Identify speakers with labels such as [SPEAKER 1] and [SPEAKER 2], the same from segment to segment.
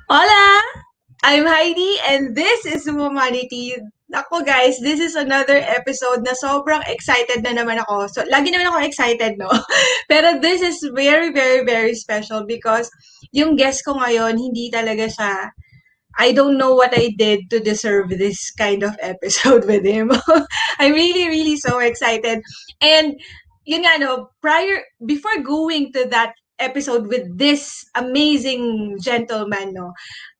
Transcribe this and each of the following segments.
[SPEAKER 1] Hola! I'm Heidi and this is Womoney. Ako guys, this is another episode na sobrang excited na naman ako. So, lagi naman ako excited, no? Pero this is very, very, very special because yung guest ko ngayon, hindi talaga siya, I don't know what I did to deserve this kind of episode with him. I'm really, really so excited. And yun nga, no, before going to that episode with this amazing gentleman, no,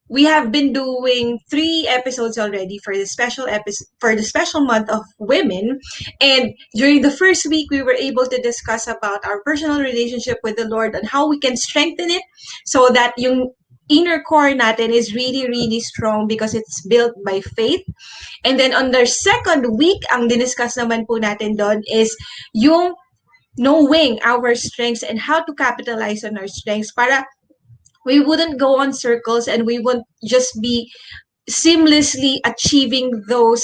[SPEAKER 1] we have been doing 3 episodes already for the special episode for the special month of women, and during the first week we were able to discuss about our personal relationship with the Lord and how we can strengthen it so that yung inner core natin is really really strong because it's built by faith. And then on the second week, ang diniscuss naman po natin doon is yung knowing our strengths and how to capitalize on our strengths para we wouldn't go on circles and we wouldn't just be seamlessly achieving those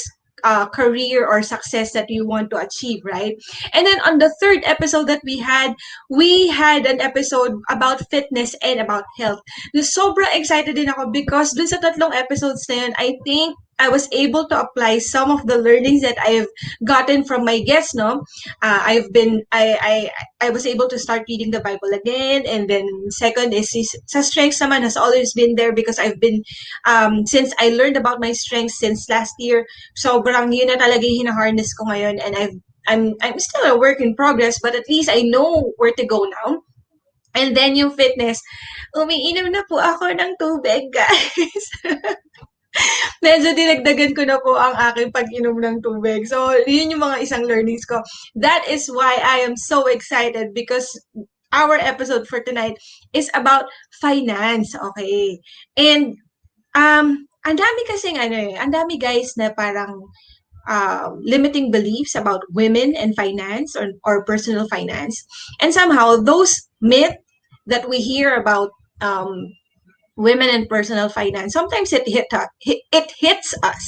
[SPEAKER 1] career or success that you want to achieve, right? And then on the third episode that we had an episode about fitness and about health. Sobra excited din ako because dun sa tatlong episodes na yun, I think I was able to apply some of the learnings that I've gotten from my guests, no? I was able to start reading the Bible again, and then second is sa strengths naman has always been there because I've been since I learned about my strengths since last year, sobrang yun na talaga yung hina-harness ko ngayon, and I'm still a work in progress, but at least I know where to go now. And then yung fitness, umiinom na po ako ng tubig, guys. Medyo dinagdagan ko na po ang aking pag-inom ng tubig. So, yun yung mga isang learnings ko. That is why I am so excited because our episode for tonight is about finance, okay? And ang dami kasing ang dami guys na parang limiting beliefs about women and finance or personal finance. And somehow those myths that we hear about women and personal finance, sometimes it hits us,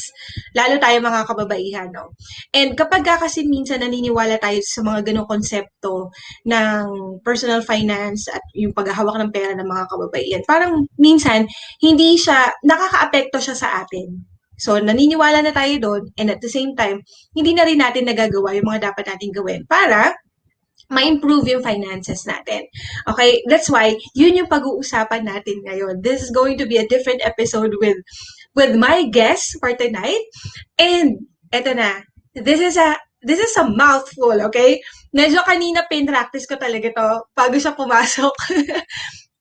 [SPEAKER 1] lalo tayo mga kababaihan, no? And kapag kasi minsan naniniwala tayo sa mga ganong konsepto ng personal finance at yung paghahawak ng pera ng mga kababaihan, parang minsan hindi siya, nakakaapekto siya sa atin. So, naniniwala na tayo doon, and at the same time, hindi na rin natin nagagawa yung mga dapat natin gawin para ma-improve yung finances natin. Okay? That's why, yun yung pag-uusapan natin ngayon. This is going to be a different episode with my guest for tonight. And, eto na. This is a mouthful, okay? Medyo kanina pin-practice ko talaga to bago siya pumasok.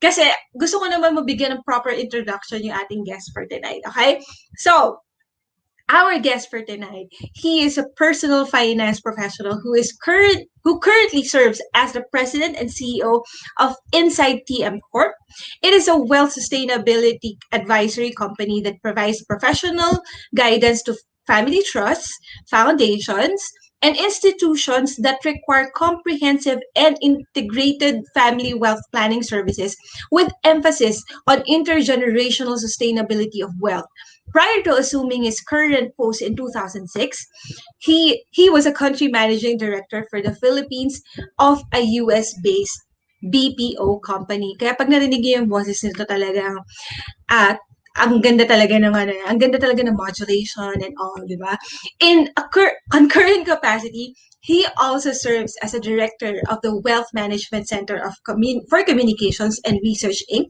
[SPEAKER 1] Kasi gusto ko naman mabigyan ng proper introduction yung ating guest for tonight, okay? So, our guest for tonight, he is a personal finance professional who currently serves as the president and CEO of Inside TM Corp. It is a wealth sustainability advisory company that provides professional guidance to family trusts, foundations, and institutions that require comprehensive and integrated family wealth planning services with emphasis on intergenerational sustainability of wealth. Prior to assuming his current post in 2006, he was a country managing director for the Philippines of a US-based BPO company. Kaya pag narinig niyo yung boses nito talagang at ang ganda talaga ng ang ganda talaga ng modulation and all, di ba? In a concurrent capacity, he also serves as a director of the Wealth Management Center for Communications and Research Inc.,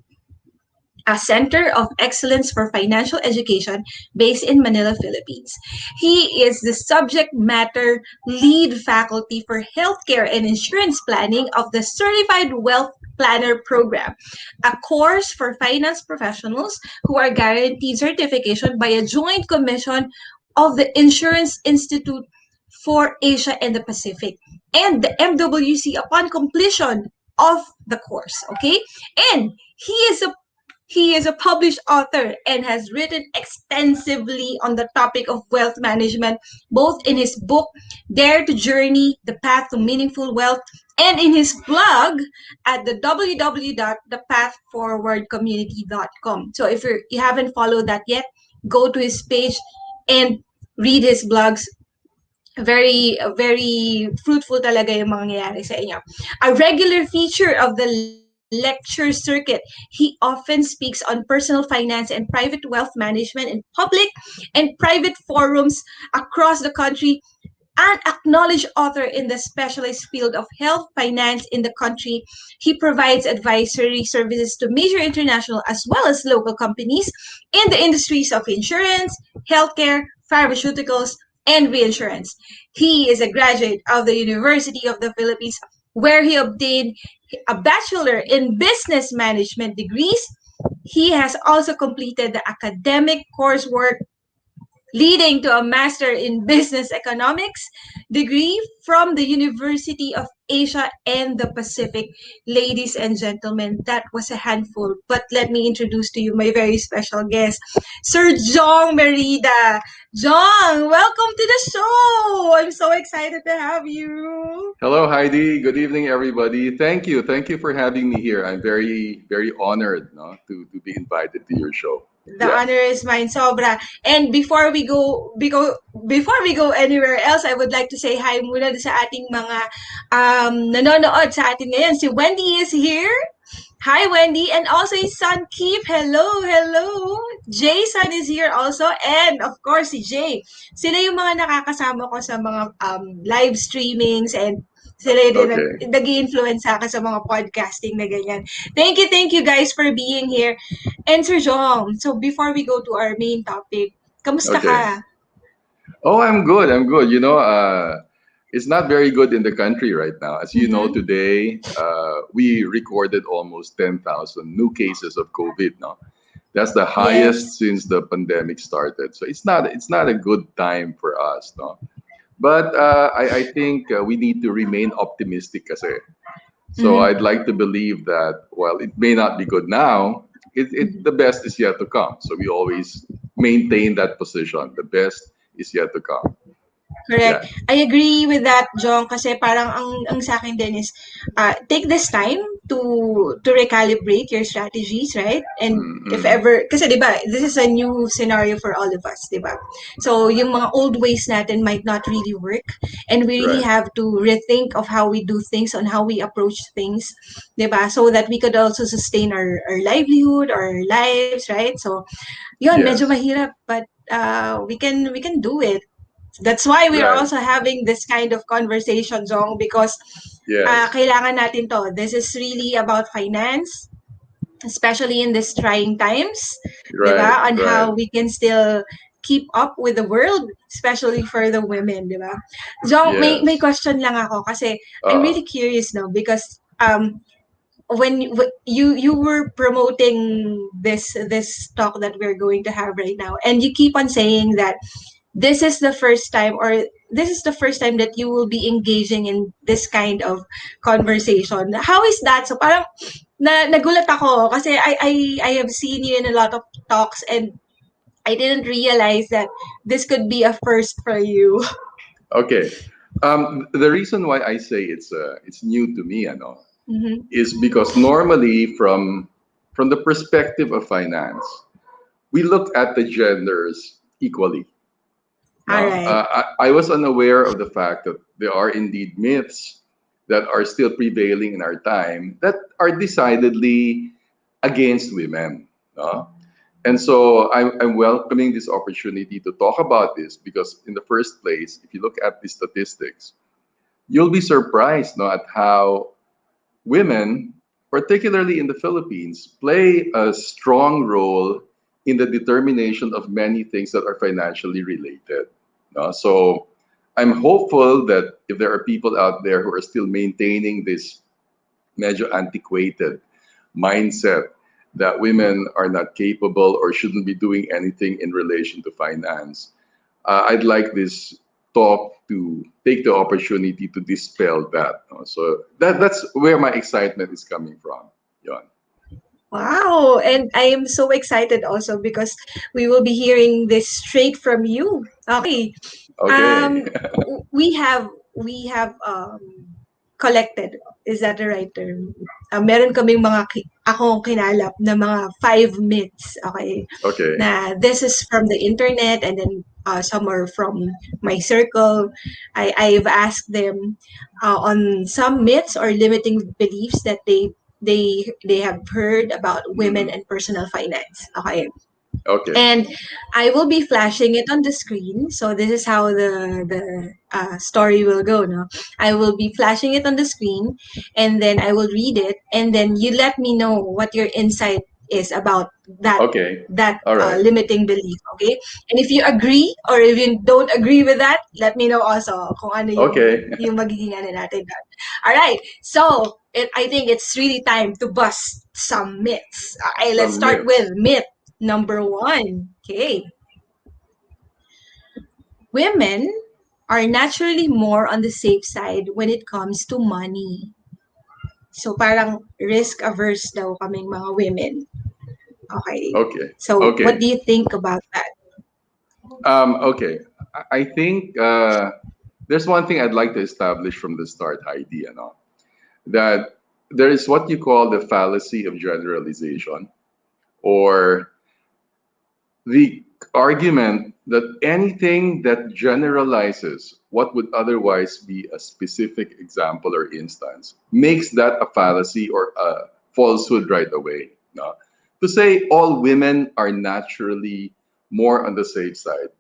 [SPEAKER 1] a center of excellence for financial education based in Manila, Philippines. He is the subject matter lead faculty for healthcare and insurance planning of the Certified Wealth Planner Program, a course for finance professionals who are guaranteed certification by a joint commission of the Insurance Institute for Asia and the Pacific and the MWC upon completion of the course. Okay? And he is a published author and has written extensively on the topic of wealth management, both in his book, Dare to Journey, The Path to Meaningful Wealth, and in his blog at the www.thepathforwardcommunity.com. So if you haven't followed that yet, go to his page and read his blogs. Very, very fruitful talaga yung mangyayari sa inyo. A regular feature of the lecture circuit. He often speaks on personal finance and private wealth management in public and private forums across the country. An acknowledged author in the specialized field of health finance in the country, he provides advisory services to major international as well as local companies in the industries of insurance, healthcare, pharmaceuticals, and reinsurance. He is a graduate of the University of the Philippines, where he obtained a bachelor in business management degrees. He has also completed the academic coursework leading to a Master in Business Economics degree from the University of Asia and the Pacific. Ladies and gentlemen, that was a handful. But let me introduce to you my very special guest, Sir Jong Merida. Jong, welcome to the show. I'm so excited to have you.
[SPEAKER 2] Hello, Heidi. Good evening, everybody. Thank you. Thank you for having me here. I'm very honored, no, to be invited to your show.
[SPEAKER 1] The
[SPEAKER 2] Yeah.
[SPEAKER 1] honor is mine, sobra. And before we go anywhere else, I would like to say hi muna sa ating mga nanonood sa atin ngayon. Si Wendy is here. Hi, Wendy. And also his son, Keith. Hello, hello. Jason is here also. And of course, si Jay. Sila yung mga nakakasama ko sa mga live streamings and sila din
[SPEAKER 2] Okay.
[SPEAKER 1] nag-i-influence sa akin sa mga podcasting na ganyan. Thank you guys for being here. And Sir Jong, so before we go to our main topic, kamusta
[SPEAKER 2] Okay.
[SPEAKER 1] ka?
[SPEAKER 2] Oh, I'm good. I'm good. It's not very good in the country right now. As you know,
[SPEAKER 1] Mm-hmm.
[SPEAKER 2] today we recorded almost 10,000 new cases of COVID. No, that's the highest
[SPEAKER 1] Yes.
[SPEAKER 2] since the pandemic started. So it's not a good time for us. No, but I think we need to remain optimistic kasi. So
[SPEAKER 1] Mm-hmm.
[SPEAKER 2] I'd like to believe that while it may not be good now, the best is yet to come. So we always maintain that position. The best is yet to come.
[SPEAKER 1] Correct.
[SPEAKER 2] Yeah.
[SPEAKER 1] I agree with that, Jong, kasi parang ang sa akin din is take this time to recalibrate your strategies, right? And if
[SPEAKER 2] Mm-mm.
[SPEAKER 1] ever, kasi 'di ba, this is a new scenario for all of us, 'di ba? So yung mga old ways natin might not really work and we really
[SPEAKER 2] Right.
[SPEAKER 1] have to rethink of how we do things, on how we approach things, 'di ba? So that we could also sustain our livelihood, our lives, right? So yun, medyo
[SPEAKER 2] Yes.
[SPEAKER 1] mahirap but we can do it. That's why we are
[SPEAKER 2] Right.
[SPEAKER 1] also having this kind of conversation, Jong, because
[SPEAKER 2] Yes.
[SPEAKER 1] kailangan natin to. This is really about finance, especially in these trying times, di
[SPEAKER 2] Right.
[SPEAKER 1] ba? On
[SPEAKER 2] Right.
[SPEAKER 1] how we can still keep up with the world, especially for the women, di ba? Jong, may
[SPEAKER 2] Yes.
[SPEAKER 1] question lang ako kasi I'm
[SPEAKER 2] Uh,
[SPEAKER 1] really curious now because when you were promoting this talk that we're going to have right now, and you keep on saying that this is the first time or this is the first time that you will be engaging in this kind of conversation. How is that? So parang nagulat ako kasi I have seen you in a lot of talks and I didn't realize that this could be a first for you.
[SPEAKER 2] okay. The reason why I say it's new to me,
[SPEAKER 1] Mm-hmm.
[SPEAKER 2] is because normally from the perspective of finance, we look at the genders equally.
[SPEAKER 1] All
[SPEAKER 2] No,
[SPEAKER 1] right.
[SPEAKER 2] I was unaware of the fact that there are indeed myths that are still prevailing in our time that are decidedly against women. No? And so I'm welcoming this opportunity to talk about this because, in the first place, if you look at the statistics, you'll be surprised, no, at how women, particularly in the Philippines, play a strong role in the determination of many things that are financially related. No? So I'm hopeful that if there are people out there who are still maintaining this medyo antiquated mindset that women are not capable or shouldn't be doing anything in relation to finance, I'd like this talk to take the opportunity to dispel that. No? So that's where my excitement is coming from. Yon.
[SPEAKER 1] Wow, and I am so excited also because we will be hearing this straight from you. Okay.
[SPEAKER 2] Okay.
[SPEAKER 1] Um we have collected, is that the right term? Meron kaming mga akong kinalap na mga 5 myths, okay?
[SPEAKER 2] Okay.
[SPEAKER 1] Na this is from the internet and then some are from my circle. I've asked them on some myths or limiting beliefs that they they have heard about women
[SPEAKER 2] Mhm.
[SPEAKER 1] and personal finance. Okay.
[SPEAKER 2] Okay.
[SPEAKER 1] And I will be flashing it on the screen. So this is how the story will go. No, I will be flashing it on the screen, and then I will read it, and then you let me know what your insight is about that
[SPEAKER 2] Okay.
[SPEAKER 1] that
[SPEAKER 2] All right.
[SPEAKER 1] limiting belief. Okay, and if you agree or if you don't agree with that, let me know also kung ano
[SPEAKER 2] Okay.
[SPEAKER 1] yung magiging ano natin. All right, so I think it's really time to bust some myths. Okay, let's
[SPEAKER 2] Some
[SPEAKER 1] start with
[SPEAKER 2] myths.
[SPEAKER 1] myth number one. Okay. Women are naturally more on the safe side when it comes to money. So parang risk averse daw kaming mga women. Okay.
[SPEAKER 2] Okay.
[SPEAKER 1] So what
[SPEAKER 2] Okay.
[SPEAKER 1] do you think about that?
[SPEAKER 2] Okay. I think there's one thing I'd like to establish from the start, Heidi, that there is what you call the fallacy of generalization, or the argument that anything that generalizes what would otherwise be a specific example or instance makes that a fallacy or a falsehood right away. No? To say all women are naturally more on the safe side,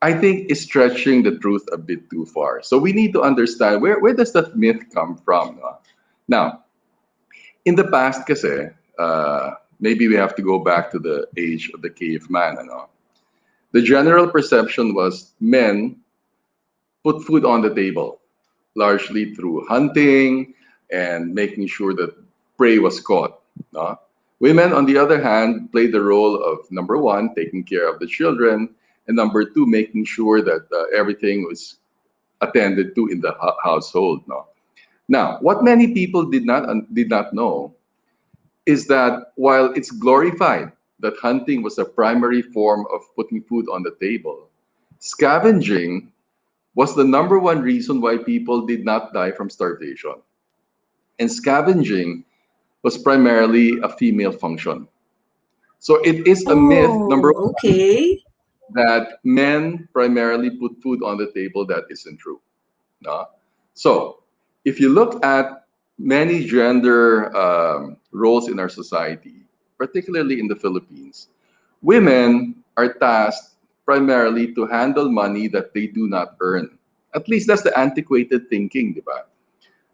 [SPEAKER 2] I think is stretching the truth a bit too far. So we need to understand where does that myth come from. No? Now, in the past kasi, maybe we have to go back to the age of the caveman. The general perception was men put food on the table, largely through hunting and making sure that prey was caught. No? Women, on the other hand, played the role of number one, taking care of the children, and number two, making sure that everything was attended to in the household. No? Now, what many people did not know is that while it's glorified that hunting was a primary form of putting food on the table, scavenging was the number one reason why people did not die from starvation. And scavenging was primarily a female function. So it is a myth, number
[SPEAKER 1] Oh,
[SPEAKER 2] one,
[SPEAKER 1] okay.
[SPEAKER 2] that men primarily put food on the table. That isn't true. No? So if you look at many gender roles in our society, particularly in the Philippines, women are tasked primarily to handle money that they do not earn. At least that's the antiquated thinking, di ba?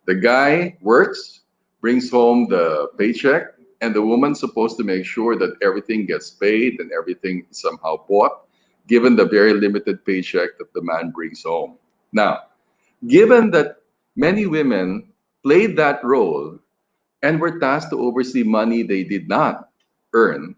[SPEAKER 2] The guy works, brings home the paycheck, and the woman's supposed to make sure that everything gets paid and everything is somehow bought, given the very limited paycheck that the man brings home. Now, given that many women played that role and were tasked to oversee money they did not earn,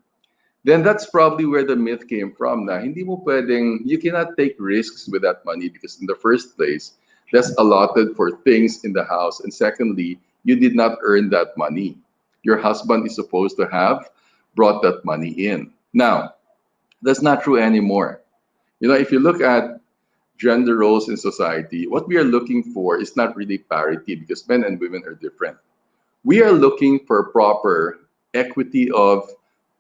[SPEAKER 2] then that's probably where the myth came from na hindi mo pwedeng, you cannot take risks with that money because in the first place, that's allotted for things in the house. And secondly, you did not earn that money. Your husband is supposed to have brought that money in. Now, that's not true anymore. If you look at gender roles in society, what we are looking for is not really parity because men and women are different. We are looking for proper equity of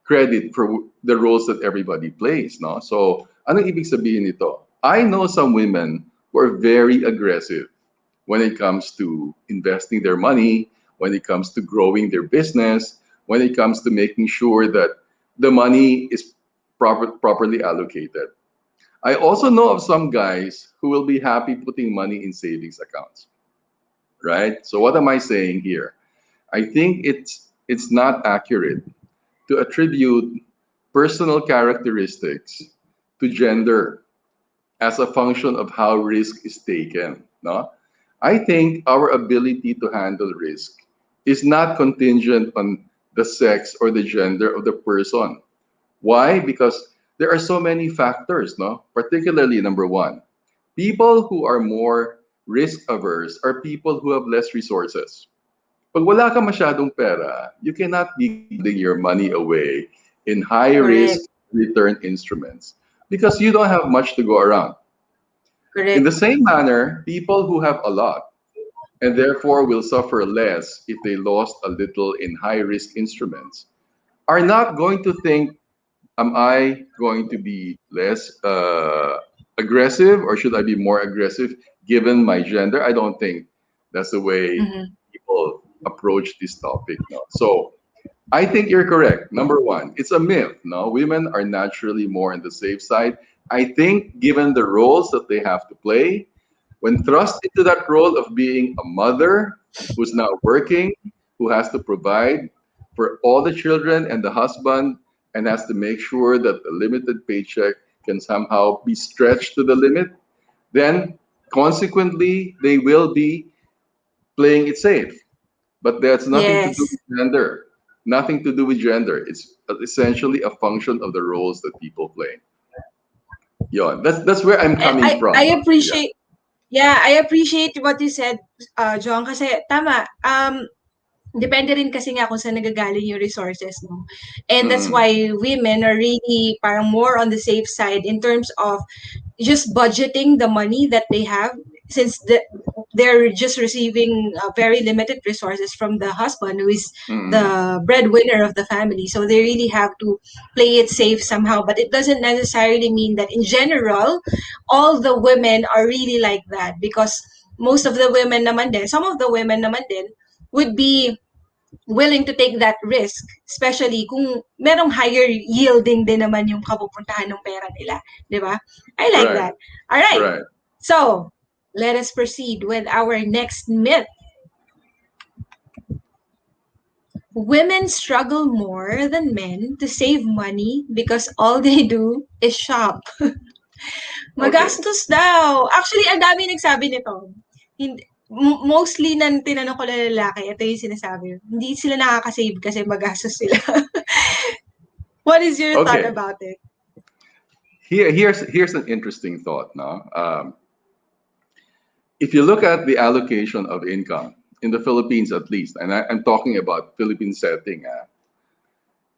[SPEAKER 2] credit for the roles that everybody plays, no? So, anong ibig sabihin nito? I know some women who are very aggressive when it comes to investing their money, when it comes to growing their business, when it comes to making sure that the money is properly allocated. I also know of some guys who will be happy putting money in savings accounts, right? So what am I saying here? I think it's not accurate to attribute personal characteristics to gender as a function of how risk is taken. No, I think our ability to handle risk is not contingent on the sex or the gender of the person. Why? Because there are so many factors. No, particularly number one, people who are more risk averse are people who have less resources. Pag wala ka masyadong pera, you cannot be gambling your money away in high
[SPEAKER 1] Correct.
[SPEAKER 2] risk return instruments because you don't have much to go around. In
[SPEAKER 1] Correct.
[SPEAKER 2] the same manner, people who have a lot and therefore will suffer less if they lost a little in high risk instruments are not going to think, am I going to be less aggressive or should I be more aggressive given my gender? I don't think that's the way
[SPEAKER 1] Mm-hmm.
[SPEAKER 2] people approach this topic. No? So I think you're correct. Number one, it's a myth. No, women are naturally more on the safe side. I think given the roles that they have to play, when thrust into that role of being a mother who's now working, who has to provide for all the children and the husband, and has to make sure that the limited paycheck can somehow be stretched to the limit, then consequently they will be playing it safe. But that's nothing to do
[SPEAKER 1] Yes.
[SPEAKER 2] with gender. Nothing to do with gender. It's essentially a function of the roles that people play. Yeah, that's where I'm
[SPEAKER 1] And
[SPEAKER 2] coming
[SPEAKER 1] I
[SPEAKER 2] from. No? Yeah.
[SPEAKER 1] appreciate, yeah, I appreciate what you said, John, kasi tama. Depende rin kasi nga kung saan nagagaling yung resources, no? And that's
[SPEAKER 2] Mm-mm.
[SPEAKER 1] why women are really parang more on the safe side in terms of just budgeting the money that they have, since they're just receiving very limited resources from the husband who is
[SPEAKER 2] Mm-mm.
[SPEAKER 1] the breadwinner of the family, so they really have to play it safe somehow. But it doesn't necessarily mean that in general all the women are really like that, because most of the women naman din, some of the women naman din would be willing to take that risk, especially kung merong higher yielding din naman yung kapupuntahan ng pera nila, di ba? I like
[SPEAKER 2] Right.
[SPEAKER 1] that. All right.
[SPEAKER 2] Right.
[SPEAKER 1] So, let us proceed with our next myth. Women struggle more than men to save money because all they do is shop.
[SPEAKER 2] Okay.
[SPEAKER 1] Magastos daw. Actually, ang dami nagsabi nito. Hindi, mostly na tinanong ko na lalaki, ito yung sinasabi. Hindi sila nakaka-save kasi magastos sila. What is your thought
[SPEAKER 2] Okay.
[SPEAKER 1] about it?
[SPEAKER 2] Here's an interesting thought. No, if you look at the allocation of income in the Philippines, at least, and I'm talking about Philippine setting.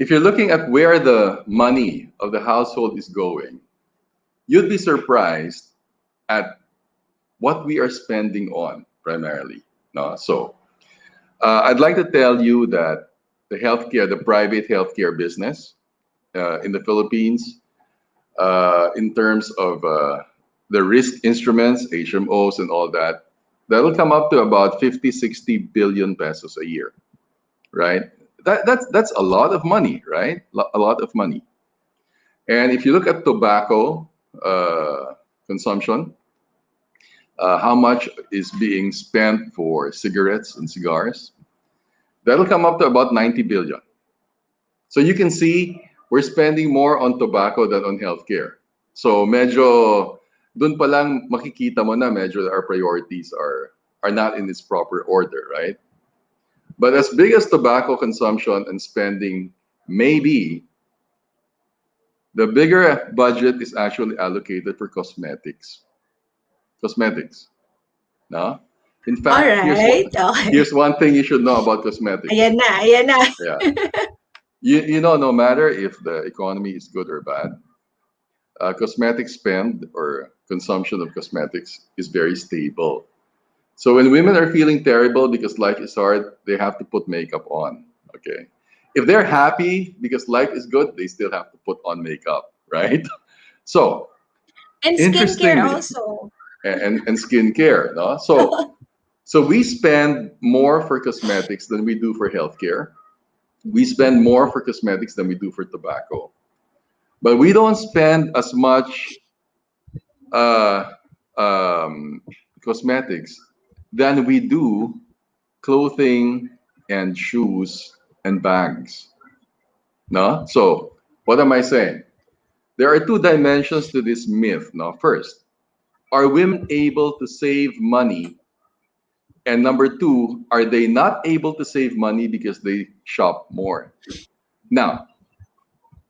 [SPEAKER 2] If you're looking at where the money of the household is going, you'd be surprised at what we are spending on primarily. No, so I'd like to tell you that the private healthcare business in the Philippines, in terms of the risk instruments, HMOs, and all that, that'll come up to about 50, 60 billion pesos a year, right? That's a lot of money, right? A lot of money. And if you look at tobacco consumption, how much is being spent for cigarettes and cigars, that'll come up to about 90 billion. So you can see we're spending more on tobacco than on healthcare. So medyo dun pa lang makikita mo na medyo our priorities are not in its proper order, right? But as big as tobacco consumption and spending may be, the bigger budget is actually allocated for cosmetics. Cosmetics. No? In
[SPEAKER 1] All
[SPEAKER 2] fact,
[SPEAKER 1] right. Okay.
[SPEAKER 2] here's one thing you should know about cosmetics.
[SPEAKER 1] Ayan na, ayan na.
[SPEAKER 2] Yeah. You know, no matter if the economy is good or bad, cosmetic spend or consumption of cosmetics is very stable. So when women are feeling terrible because life is hard, they have to put makeup on. Okay. If they're happy because life is good, they still have to put on makeup, right? So
[SPEAKER 1] And skincare
[SPEAKER 2] interestingly,
[SPEAKER 1] also.
[SPEAKER 2] and skincare, no? So we spend more for cosmetics than we do for healthcare. We spend more for cosmetics than we do for tobacco. But we don't spend as much uh, um, cosmetics than we do clothing and shoes and bags. No? So, what am I saying? There are two dimensions to this myth. No? First, are women able to save money? And number two, are they not able to save money because they shop more? Now,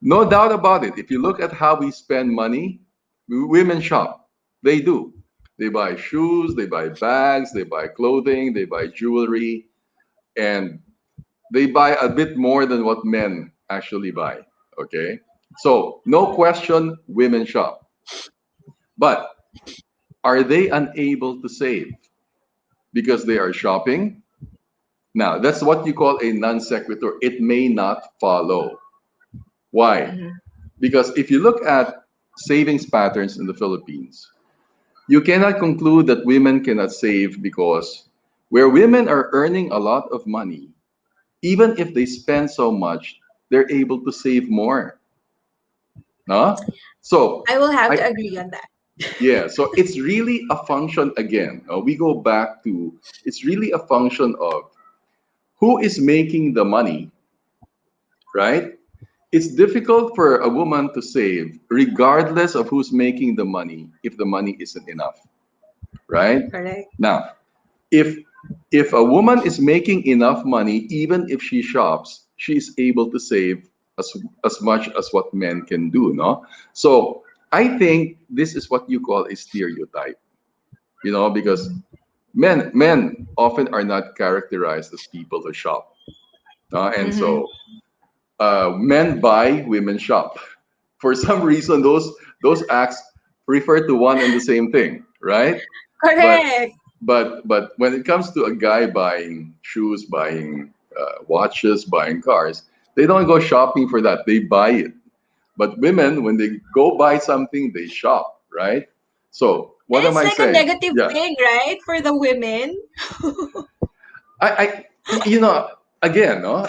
[SPEAKER 2] no doubt about it. If you look at how we spend money, women shop. They do. They buy shoes, they buy bags, they buy clothing, they buy jewelry, and they buy a bit more than what men actually buy. Okay? So, no question, women shop. But are they unable to save because they are shopping? Now, that's what you call a non sequitur. It may not follow. Why?
[SPEAKER 1] Mhm.
[SPEAKER 2] Because if you look at savings patterns in the Philippines, you cannot conclude that women cannot save because Where women are earning a lot of money, even if they spend so much, they're able to save more. No? So
[SPEAKER 1] I will have to
[SPEAKER 2] I
[SPEAKER 1] agree on that.
[SPEAKER 2] yeah, so it's really a function again. We go back to it's really a function of who is making the money, right? It's difficult for a woman to save regardless of who's making the money if the money isn't enough, right?
[SPEAKER 1] Correct.
[SPEAKER 2] Now, if if a woman is making enough money even if she shops, she is able to save as much as what men can do, no? So, I think this is what you call a stereotype, because men often are not characterized as people who shop, no? And
[SPEAKER 1] Mm-hmm.
[SPEAKER 2] so men buy, women shop. For some reason, those acts refer to one and the same thing, right? But
[SPEAKER 1] Correct.
[SPEAKER 2] but when it comes to a guy buying shoes, buying watches, buying cars, they don't go shopping for that. They buy it. But women, when they go buy something, they shop, right? So
[SPEAKER 1] And
[SPEAKER 2] what am
[SPEAKER 1] it's
[SPEAKER 2] I
[SPEAKER 1] like a
[SPEAKER 2] saying?
[SPEAKER 1] negative
[SPEAKER 2] Yeah,
[SPEAKER 1] thing, right, for the women?
[SPEAKER 2] I you know, again, no,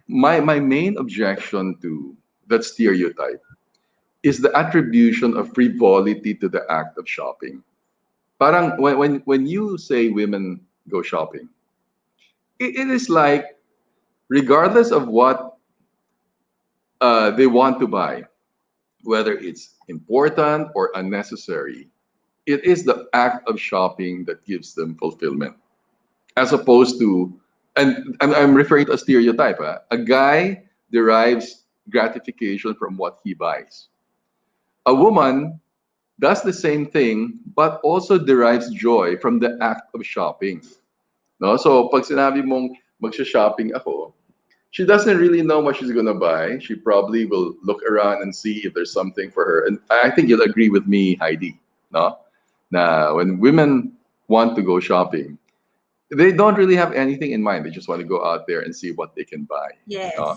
[SPEAKER 2] my main objection to that stereotype is the attribution of frivolity to the act of shopping. Parang when you say women go shopping, it is like regardless of what they want to buy, whether it's important or unnecessary, it is the act of shopping that gives them fulfillment, as opposed to, and I'm referring to a stereotype. A guy derives gratification from what he buys. A woman does the same thing, but also derives joy from the act of shopping. No? So pag sinabi mong magsha-shopping ako, she doesn't really know what she's gonna buy. She probably will look around and see if there's something for her. And I think you'll agree with me, Heidi. No? Now, when women want to go shopping, they don't really have anything in mind. They just want to go out there and see what they can buy.
[SPEAKER 1] Yes.
[SPEAKER 2] No?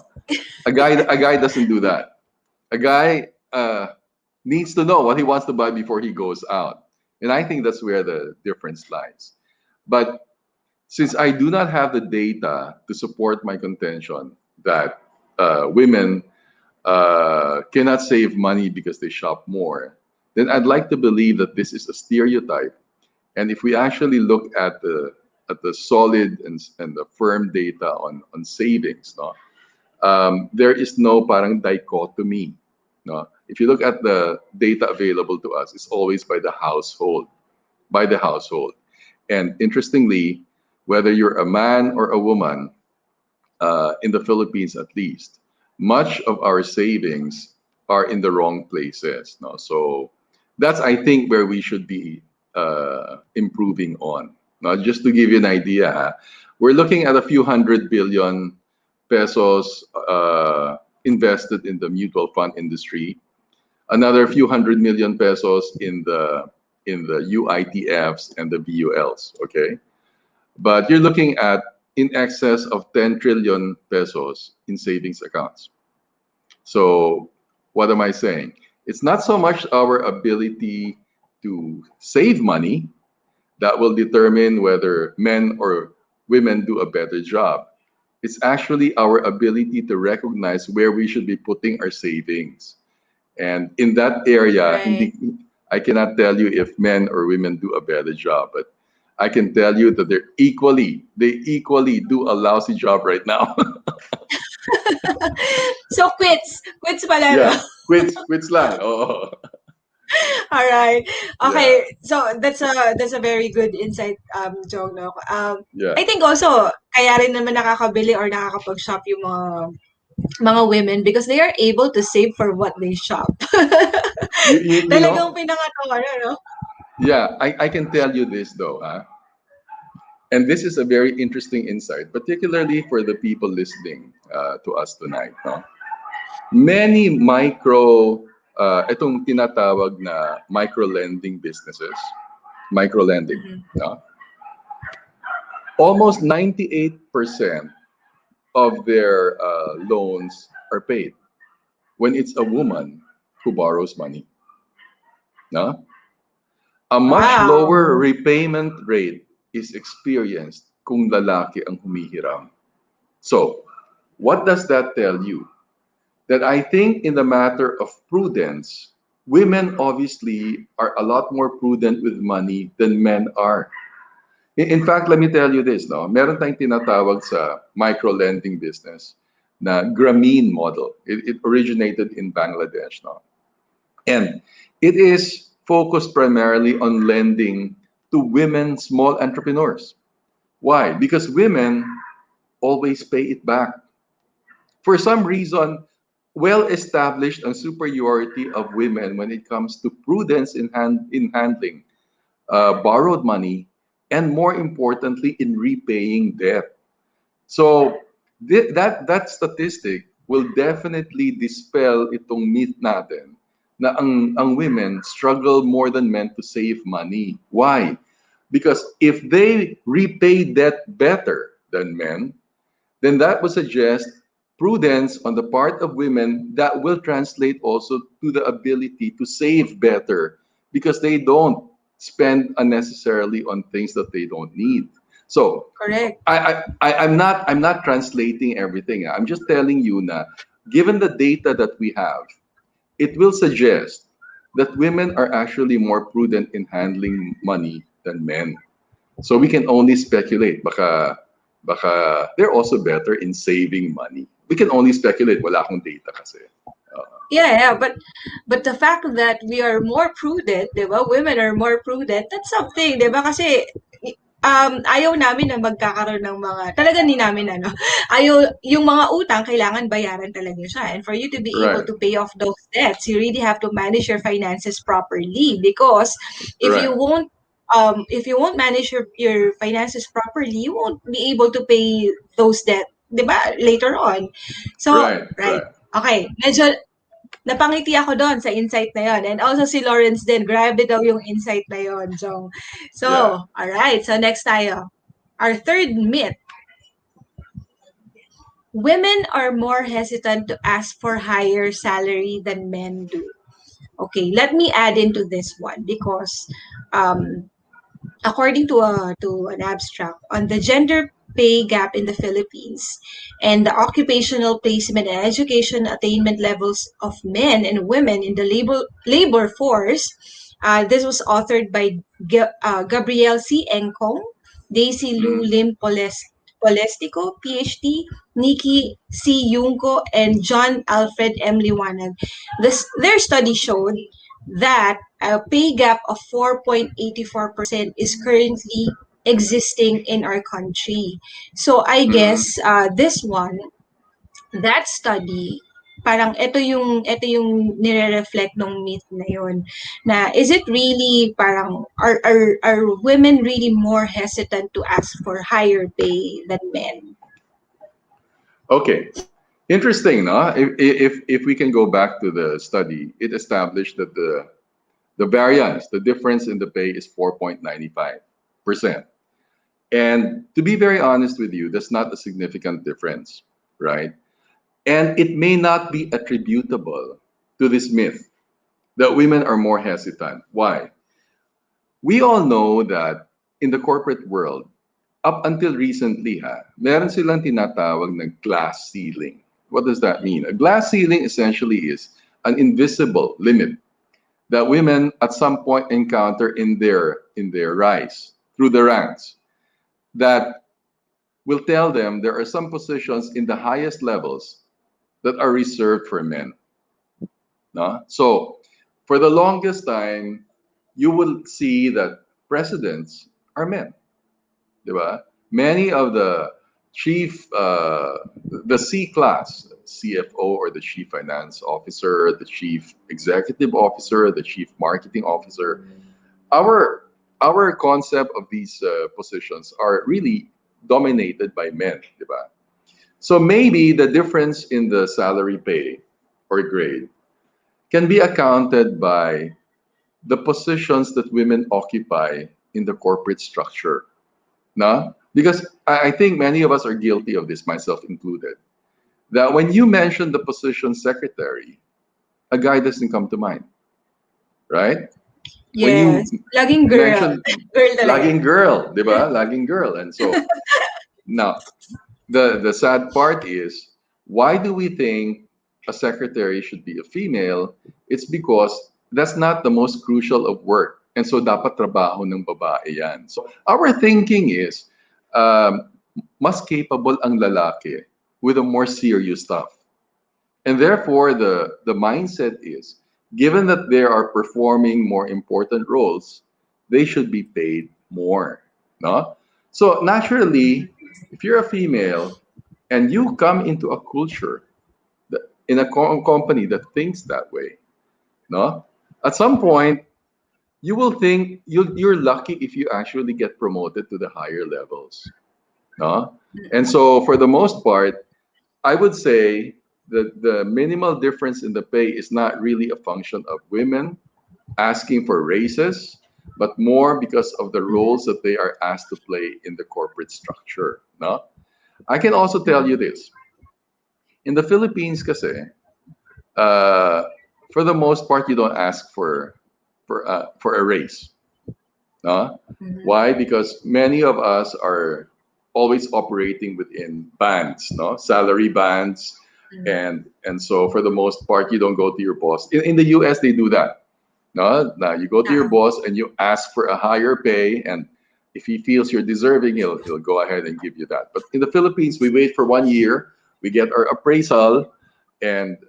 [SPEAKER 2] A guy doesn't do that. A guy needs to know what he wants to buy before he goes out. And I think that's where the difference lies. But since I do not have the data to support my contention that women cannot save money because they shop more, then I'd like to believe that this is a stereotype. And if we actually look at the solid and the firm data on savings, no, there is no parang dichotomy. No, if you look at the data available to us, it's always by the household. And interestingly, whether you're a man or a woman, in the Philippines at least, much of our savings are in the wrong places. No? So that's, I think, where we should be improving on. Now, just to give you an idea, we're looking at a few 100 billion pesos invested in the mutual fund industry, another few 100 million pesos in the UITFs and the VULs. Okay, but you're looking at in excess of 10 trillion pesos in savings accounts. So, what am I saying? It's not so much our ability to save money that will determine whether men or women do a better job. It's actually our ability to recognize where we should be putting our savings. And in that area,
[SPEAKER 1] Right.
[SPEAKER 2] I cannot tell you if men or women do a better job, but I can tell you that they equally do a lousy job right now.
[SPEAKER 1] So quits pala, no?
[SPEAKER 2] Yeah, quits lang. Oh,
[SPEAKER 1] All right.
[SPEAKER 2] yeah,
[SPEAKER 1] Okay. So that's a very good insight, Jong, no?
[SPEAKER 2] yeah.
[SPEAKER 1] I think also kaya rin naman nakakabili or nakakapag-shop yung mga women because they are able to save for what they shop.
[SPEAKER 2] You
[SPEAKER 1] Talagang
[SPEAKER 2] know,
[SPEAKER 1] pinaka no?
[SPEAKER 2] yeah. I can tell you this though, huh? And this is a very interesting insight, particularly for the people listening to us tonight. No? Many itong tinatawag na micro lending businesses, micro lending.
[SPEAKER 1] Mhm.
[SPEAKER 2] No? Almost 98% of their loans are paid when it's a woman who borrows money. No? A much lower
[SPEAKER 1] Wow.
[SPEAKER 2] repayment rate. is experienced kung lalaki ang humihiram. So, what does that tell you? That I think in the matter of prudence, women obviously are a lot more prudent with money than men are. In fact, let me tell you this, no? Meron tayong tinatawag sa micro-lending business na Grameen model. It originated in Bangladesh, no? And it is focused primarily on lending to women small entrepreneurs. Why? Because women always pay it back. For some reason, well established and superiority of women when it comes to prudence in handling borrowed money, and more importantly, in repaying debt. So that statistic will definitely dispel itong myth natin na ang women struggle more than men to save money. Why? Because if they repay debt better than men, then that would suggest prudence on the part of women that will translate also to the ability to save better because they don't spend unnecessarily on things that they don't need. So
[SPEAKER 1] Correct.
[SPEAKER 2] I'm not translating everything. I'm just telling you na given the data that we have, it will suggest that women are actually more prudent in handling money than men. So we can only speculate. Baka they're also better in saving money. We can only speculate. Wala akong data kasi.
[SPEAKER 1] Yeah, yeah, but the fact that we are more prudent, 'di ba? Women are more prudent. That's something, 'di ba? Kasi ayaw namin na magkakaroon ng mga talaga ni namin ano. Ayaw yung mga utang kailangan bayaran talaga siya. And for you to be able
[SPEAKER 2] Right.
[SPEAKER 1] to pay off those debts, you really have to manage your finances properly because if you
[SPEAKER 2] Right.
[SPEAKER 1] won't if you won't manage your finances properly, you won't be able to pay those debt, 'di ba? Later on. So,
[SPEAKER 2] Right.
[SPEAKER 1] right.
[SPEAKER 2] Right.
[SPEAKER 1] Okay, medyo napangiti ako doon sa insight na yon. And also si Lawrence din, grabe daw yung insight na yon, Jong. So,
[SPEAKER 2] Yeah.
[SPEAKER 1] alright. So, next tayo. Our third myth. Women are more hesitant to ask for higher salary than men do. Okay, let me add into this one because um, according to an abstract on the gender pay gap in the Philippines and the occupational placement and education attainment levels of men and women in the labor force. This was authored by Gabrielle C. Encong, Daisy Lu
[SPEAKER 2] Mm.
[SPEAKER 1] Lim Polestico, PhD, Nikki C. Yungko, and John Alfred M. Liwanag. Their study showed that a pay gap of 4.84% is currently existing in our country. So I
[SPEAKER 2] Mm.
[SPEAKER 1] guess this one, that study, parang ito yung nire-reflect ng myth na yun. Na is it really parang are women really more hesitant to ask for higher pay than men?
[SPEAKER 2] Okay. Interesting, no? If we can go back to the study, it established that the variance, the difference in the pay is 4.95%. And to be very honest with you, that's not a significant difference, right? And it may not be attributable to this myth that women are more hesitant. Why? We all know that in the corporate world, up until recently, meron silang tinatawag na glass ceiling. What does that mean? A glass ceiling essentially is an invisible limit that women at some point encounter in their rise through the ranks that will tell them there are some positions in the highest levels that are reserved for men. No? So, for the longest time, you will see that presidents are men. Diba? Many of the chief, the C class, CFO or the chief finance officer, the chief executive officer, the chief marketing officer, our our concept of these positions are really dominated by men, diba? So maybe the difference in the salary pay or grade can be accounted by the positions that women occupy in the corporate structure. No? Because I think many of us are guilty of this, myself included. That when you mention the position secretary, a guy doesn't come to mind, right? When you
[SPEAKER 1] Yes. Laging girl.
[SPEAKER 2] mention
[SPEAKER 1] Girl talaga.
[SPEAKER 2] lagging girl, di ba? Lagging girl. And so now the sad part is, why do we think a secretary should be a female? It's because that's not the most crucial of work. And so dapat trabaho ng babae yan. So our thinking is, um, mas capable ang lalaki with a more serious stuff. And therefore, the mindset is, given that they are performing more important roles, they should be paid more. No? So naturally, if you're a female and you come into a culture in a company that thinks that way, no? At some point, you will think you're lucky if you actually get promoted to the higher levels. No? And so for the most part, I would say that the minimal difference in the pay is not really a function of women asking for raises, but more because of the roles that they are asked to play in the corporate structure. No? I can also tell you this. In the Philippines kasi, uh, for the most part, you don't ask for a raise. No?
[SPEAKER 1] Mhm.
[SPEAKER 2] Why? Because many of us are always operating within bands, no, salary bands,
[SPEAKER 1] Mhm.
[SPEAKER 2] and so for the most part, you don't go to your boss. In the U.S., they do that. No, now you go to your
[SPEAKER 1] Ah,
[SPEAKER 2] boss and you ask for a higher pay, and if he feels you're deserving, he'll go ahead and give you that. But in the Philippines, we wait for 1 year, we get our appraisal, and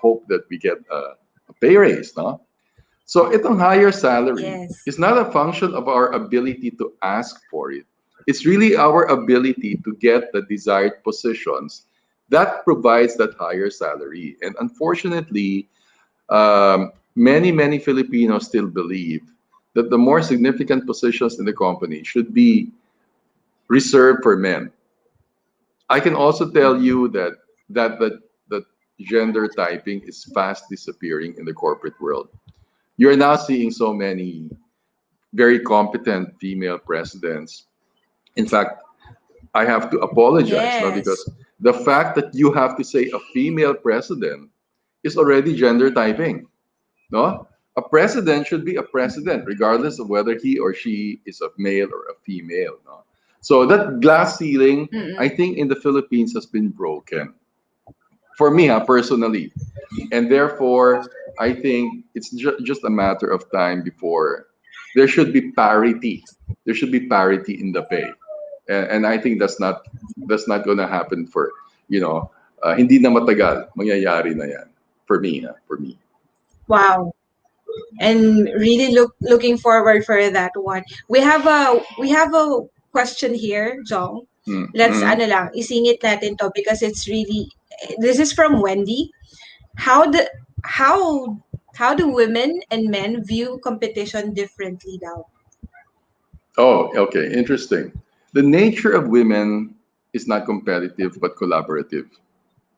[SPEAKER 2] hope that we get a pay raise, no? So itong higher salary
[SPEAKER 1] yes.
[SPEAKER 2] is not a function of our ability to ask for it. It's really our ability to get the desired positions that provides that higher salary. And unfortunately, many Filipinos still believe that the more significant positions in the company should be reserved for men. I can also tell you that gender typing is fast disappearing in the corporate world. You're now seeing so many very competent female presidents. In fact, I have to apologize, no,
[SPEAKER 1] Yes.
[SPEAKER 2] because the fact that you have to say a female president is already gender typing. No, a president should be a president, regardless of whether he or she is a male or a female. No, so that glass ceiling, I
[SPEAKER 1] Mm-mm.
[SPEAKER 2] think, in the Philippines has been broken for me, personally, and therefore I think it's just a matter of time before there should be parity. There should be parity in the pay, and I think that's not going to happen for hindi na matagal mangyayari na yan for me. For me.
[SPEAKER 1] Wow. And really looking forward for that one. We have a question here, Jong. Let's
[SPEAKER 2] Mm-hmm.
[SPEAKER 1] ano lang, isingit natin to because it's really this is from Wendy. How the how how do women and men view competition differently now?
[SPEAKER 2] Oh, okay, interesting. The nature of women is not competitive but collaborative.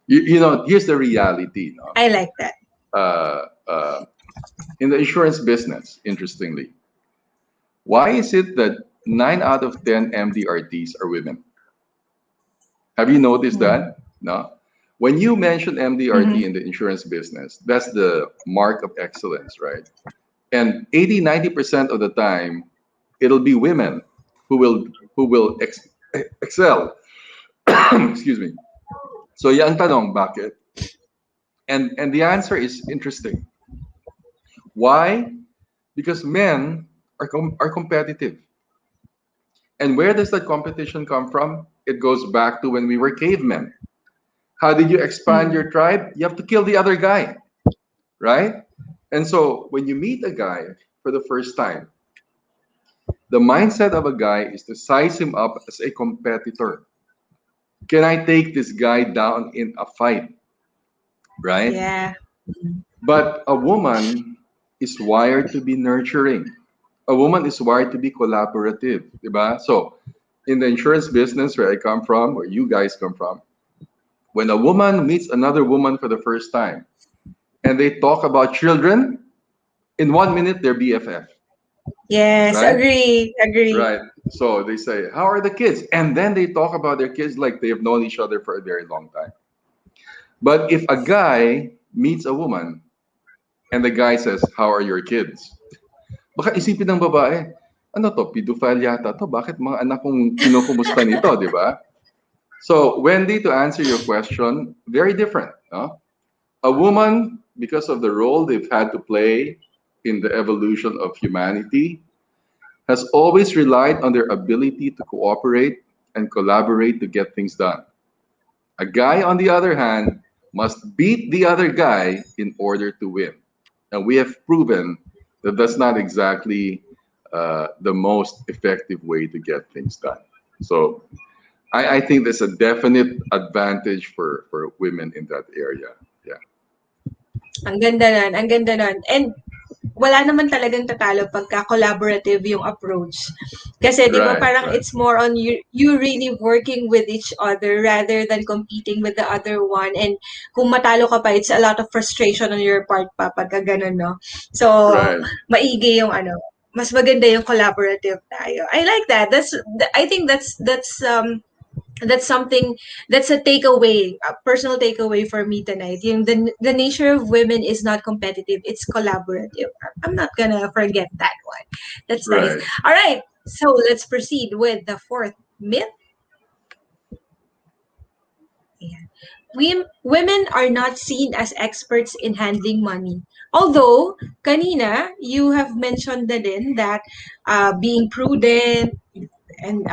[SPEAKER 2] Here's the reality. No?
[SPEAKER 1] I like that.
[SPEAKER 2] Uh, uh, in the insurance business, interestingly, why is it that 9 out of 10 MDRTs are women? Have you noticed that? No. When you mention MDRT
[SPEAKER 1] Mm-hmm.
[SPEAKER 2] in the insurance business, that's the mark of excellence, right? And 80-90% of the time, it'll be women who will excel. Excuse me. So yung tanong, bakit? And the answer is interesting. Why? Because men are competitive. And where does that competition come from? It goes back to when we were cavemen. How did you expand
[SPEAKER 1] Mm.
[SPEAKER 2] your tribe? You have to kill the other guy, right? And so when you meet a guy for the first time, the mindset of a guy is to size him up as a competitor. Can I take this guy down in a fight, right?
[SPEAKER 1] Yeah.
[SPEAKER 2] But a woman is wired to be nurturing. A woman is wired to be collaborative, diba? So, in the insurance business where I come from, where you guys come from, when a woman meets another woman for the first time and they talk about children, in 1 minute they're BFF,
[SPEAKER 1] Yes,
[SPEAKER 2] right?
[SPEAKER 1] agree, agree.
[SPEAKER 2] Right. So they say, "How are the kids?" And then they talk about their kids like they have known each other for a very long time. But if a guy meets a woman and the guy says, "How are your kids?" Baka isipin ng babae, ano to, pedophile yata to, bakit mga anak kong kinukumusta nito, di ba? So, Wendy, to answer your question, very different. No? A woman, because of the role they've had to play in the evolution of humanity, has always relied on their ability to cooperate and collaborate to get things done. A guy, on the other hand, must beat the other guy in order to win. And we have proven that that's not exactly the most effective way to get things done. So I think there's a definite advantage for women in that area. Yeah.
[SPEAKER 1] Ang ganda nun, ang ganda nun. And wala naman talagang tatalo pagka collaborative yung approach. Kasi 'di ba
[SPEAKER 2] Right,
[SPEAKER 1] parang
[SPEAKER 2] right,
[SPEAKER 1] it's more on you really working with each other rather than competing with the other one. And kung matalo ka pa, it's a lot of frustration on your part pa pagka ganun, no? So,
[SPEAKER 2] right.
[SPEAKER 1] maigi yung ano, mas maganda yung collaborative tayo. I like that. I think that's something that's a takeaway, a personal takeaway for me tonight. Yung the nature of women is not competitive, it's collaborative. I'm not gonna forget that one. That's nice.
[SPEAKER 2] Right.
[SPEAKER 1] All right, so let's proceed with the fourth myth. Ayan. Women are not seen as experts in handling money. Although, kanina, you have mentioned na din that being prudent, and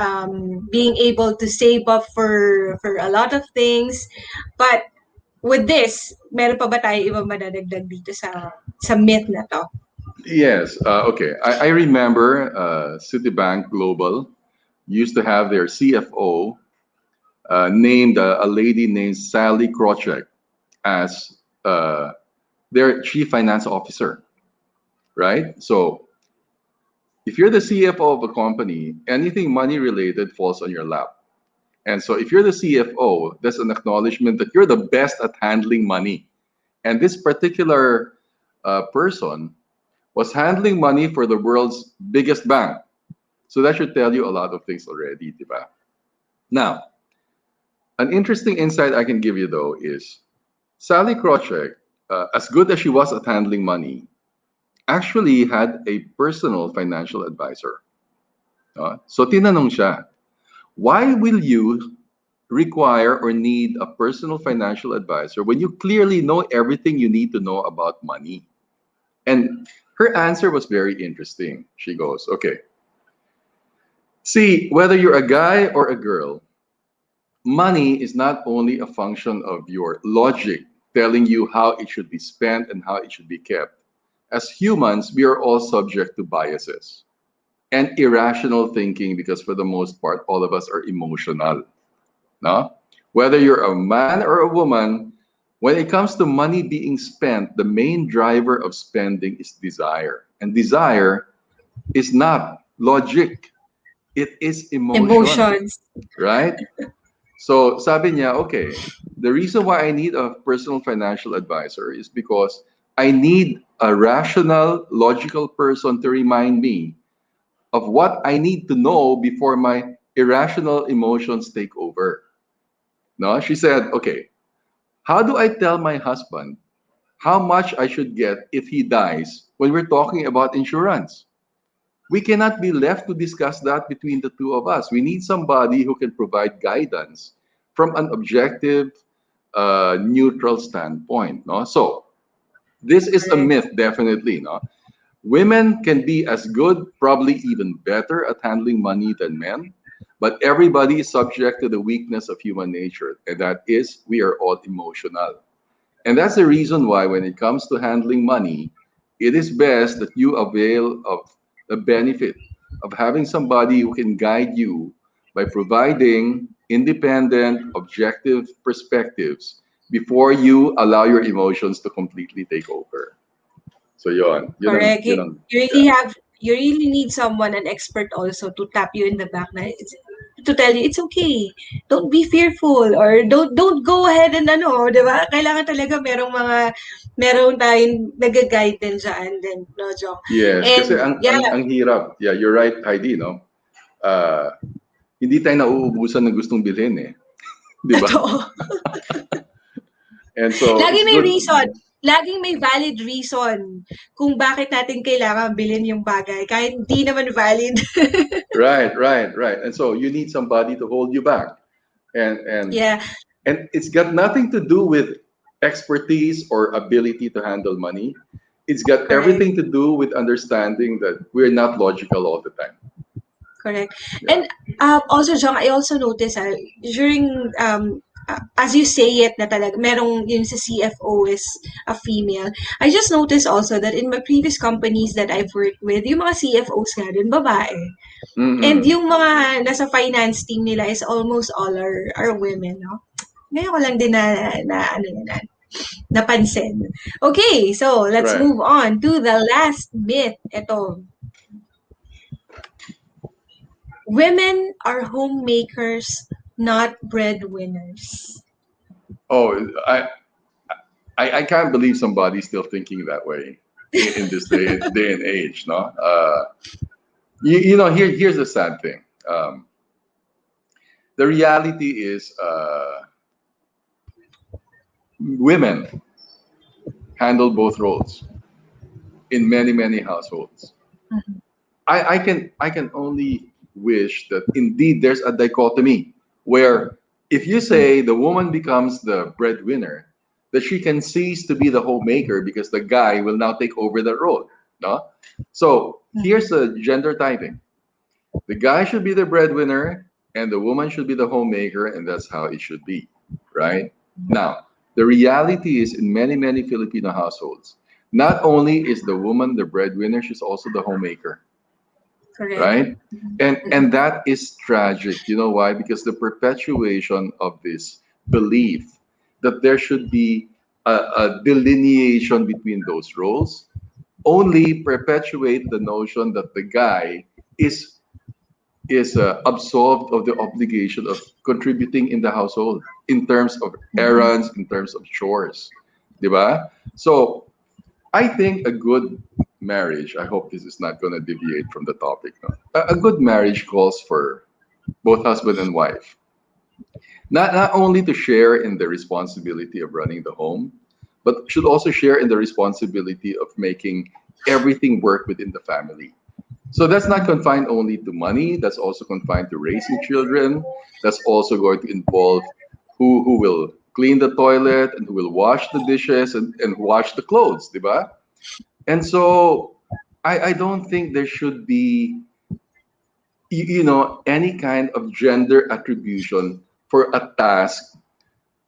[SPEAKER 1] being able to save up for a lot of things. But with this, meron pa ba tayo ibang madadagdag dito sa myth na to?
[SPEAKER 2] Yes. Okay. I remember Citibank Global used to have their CFO named a lady named Sally Krawcheck as their chief finance officer, right? So if you're the CFO of a company, anything money related falls on your lap. And so if you're the CFO, that's an acknowledgement that you're the best at handling money. And this particular person was handling money for the world's biggest bank. So that should tell you a lot of things already, diba? Now, an interesting insight I can give you though is Sally Krawcheck, as good as she was at handling money, actually had a personal financial advisor. So tinanong siya, why will you require or need a personal financial advisor when you clearly know everything you need to know about money? And her answer was very interesting. She goes, okay, see, whether you're a guy or a girl, money is not only a function of your logic telling you how it should be spent and how it should be kept. As humans, we are all subject to biases and irrational thinking because, for the most part, all of us are emotional. No? Whether you're a man or a woman, when it comes to money being spent, the main driver of spending is desire. And desire is not logic, it is emotion,
[SPEAKER 1] Emotions.
[SPEAKER 2] right? So sabi niya, okay, the reason why I need a personal financial advisor is because I need a rational, logical person to remind me of what I need to know before my irrational emotions take over. No, she said, okay, how do I tell my husband how much I should get if he dies when we're talking about insurance? We cannot be left to discuss that between the two of us. We need somebody who can provide guidance from an objective, neutral standpoint. No? So, this is a
[SPEAKER 1] Correct.
[SPEAKER 2] myth, definitely. No? Women can be as good, probably even better at handling money than men, but everybody is subject to the weakness of human nature, and that is we are all emotional. And that's the reason why, when it comes to handling money, it is best that you avail of the benefit of having somebody who can guide you by providing independent, objective perspectives before you allow your emotions to completely take over. So
[SPEAKER 1] Correct.
[SPEAKER 2] yun ang,
[SPEAKER 1] You
[SPEAKER 2] yeah.
[SPEAKER 1] really have you really need someone, an expert also, to tap you in the back na to tell you it's okay. Don't be fearful, or don't go ahead and ano, 'di ba? Kailangan talaga meron tayong nag-guide din diyan din, no, Jong.
[SPEAKER 2] Yes, kasi
[SPEAKER 1] And yeah,
[SPEAKER 2] ang hirap. Yeah, you're right, Heidi, no? Uh, hindi tayo nauubusan ng gustong bilhin eh. Di ba?
[SPEAKER 1] totoo.
[SPEAKER 2] And so
[SPEAKER 1] Lagi
[SPEAKER 2] it's
[SPEAKER 1] may
[SPEAKER 2] good.
[SPEAKER 1] reason. laging may valid reason kung bakit natin kailangan bilhin yung bagay kahit hindi naman valid.
[SPEAKER 2] Right, right, right. And so you need somebody to hold you back. And and
[SPEAKER 1] Yeah,
[SPEAKER 2] and it's got nothing to do with expertise or ability to handle money. It's got
[SPEAKER 1] correct.
[SPEAKER 2] everything to do with understanding that we're not logical all the time.
[SPEAKER 1] Correct.
[SPEAKER 2] Yeah.
[SPEAKER 1] And also, Jong, I also noticed during, as you say it, na talaga, merong yung sa CFO is a female. I just noticed also that in my previous companies that I've worked with, yung mga CFOs nga din, babae. And
[SPEAKER 2] Mm-mm.
[SPEAKER 1] yung mga nasa finance team nila is almost all are women, no? Ngayon ko lang din ano yun, napansin. Okay, so let's
[SPEAKER 2] Right.
[SPEAKER 1] move on to the last myth. Ito, women are homemakers, not breadwinners.
[SPEAKER 2] Oh, I can't believe somebody's still thinking that way in this day and age. No. You know, here's the sad thing. The reality is, women handle both roles in many households. I can only wish that indeed there's a dichotomy where if you say the woman becomes the breadwinner, that she can cease to be the homemaker because the guy will now take over the role. No? So here's the gender typing. The guy should be the breadwinner and the woman should be the homemaker, and that's how it should be. Right? Now, the reality is in many Filipino households, not only is the woman the breadwinner, she's also the homemaker,
[SPEAKER 1] Correct.
[SPEAKER 2] right? And that is tragic. You know why? Because the perpetuation of this belief that there should be a delineation between those roles only perpetuate the notion that the guy is absolved of the obligation of contributing in the household in terms of errands, in terms of chores, diba? So I think a good marriage, I hope this is not going to deviate from the topic. No? A good marriage calls for both husband and wife, not only to share in the responsibility of running the home, but should also share in the responsibility of making everything work within the family. So that's not confined only to money, that's also confined to raising children. That's also going to involve who will clean the toilet and who will wash the dishes and wash the clothes, diba? And so I don't think there should be any kind of gender attribution for a task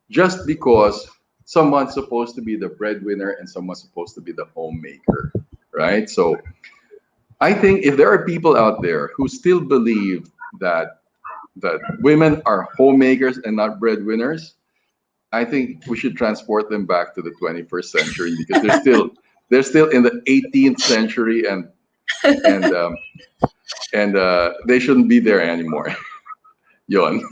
[SPEAKER 2] just because someone's supposed to be the breadwinner and someone's supposed to be the homemaker, right? So I think if there are people out there who still believe that women are homemakers and not breadwinners, I think we should transport them back to the 21st century because they're still in the 18th century and they shouldn't be there anymore. Yon.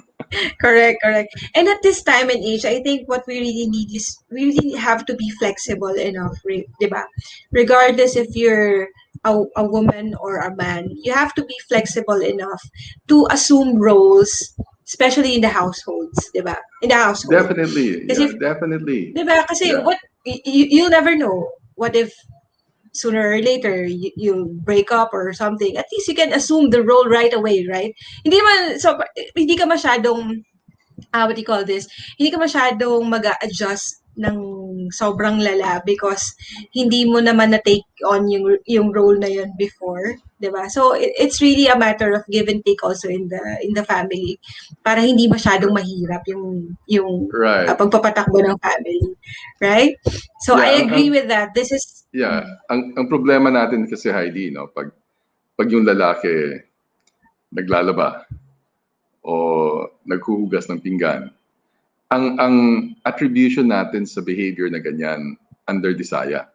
[SPEAKER 1] Correct, correct. And at this time and age, I think what we really need is we really have to be flexible enough, diba? Regardless if you're a woman or a man, you have to be flexible enough to assume roles, especially in the households, diba? In the household.
[SPEAKER 2] Definitely,
[SPEAKER 1] Kasi,
[SPEAKER 2] yeah, definitely,
[SPEAKER 1] diba? Kasi
[SPEAKER 2] yeah.
[SPEAKER 1] you'll never know. What if sooner or later you break up or something? At least you can assume the role right away, right? Hindi man, so, hindi ka masyadong what do you call this, hindi ka masyadong mag-a-adjust ng sobrang lala because hindi mo naman na-take on yung role na yun before, 'di ba? So it's really a matter of give and take also in the family para hindi masyadong mahirap yung
[SPEAKER 2] Right.
[SPEAKER 1] pagpapatakbo ng family, right? So
[SPEAKER 2] Yeah,
[SPEAKER 1] I agree with that. This is
[SPEAKER 2] yeah, ang problema natin kasi Heidi, no, pag yung lalaki naglalaba o naghuhugas ng pinggan, ang attribution natin sa behavior na ganyan under desire,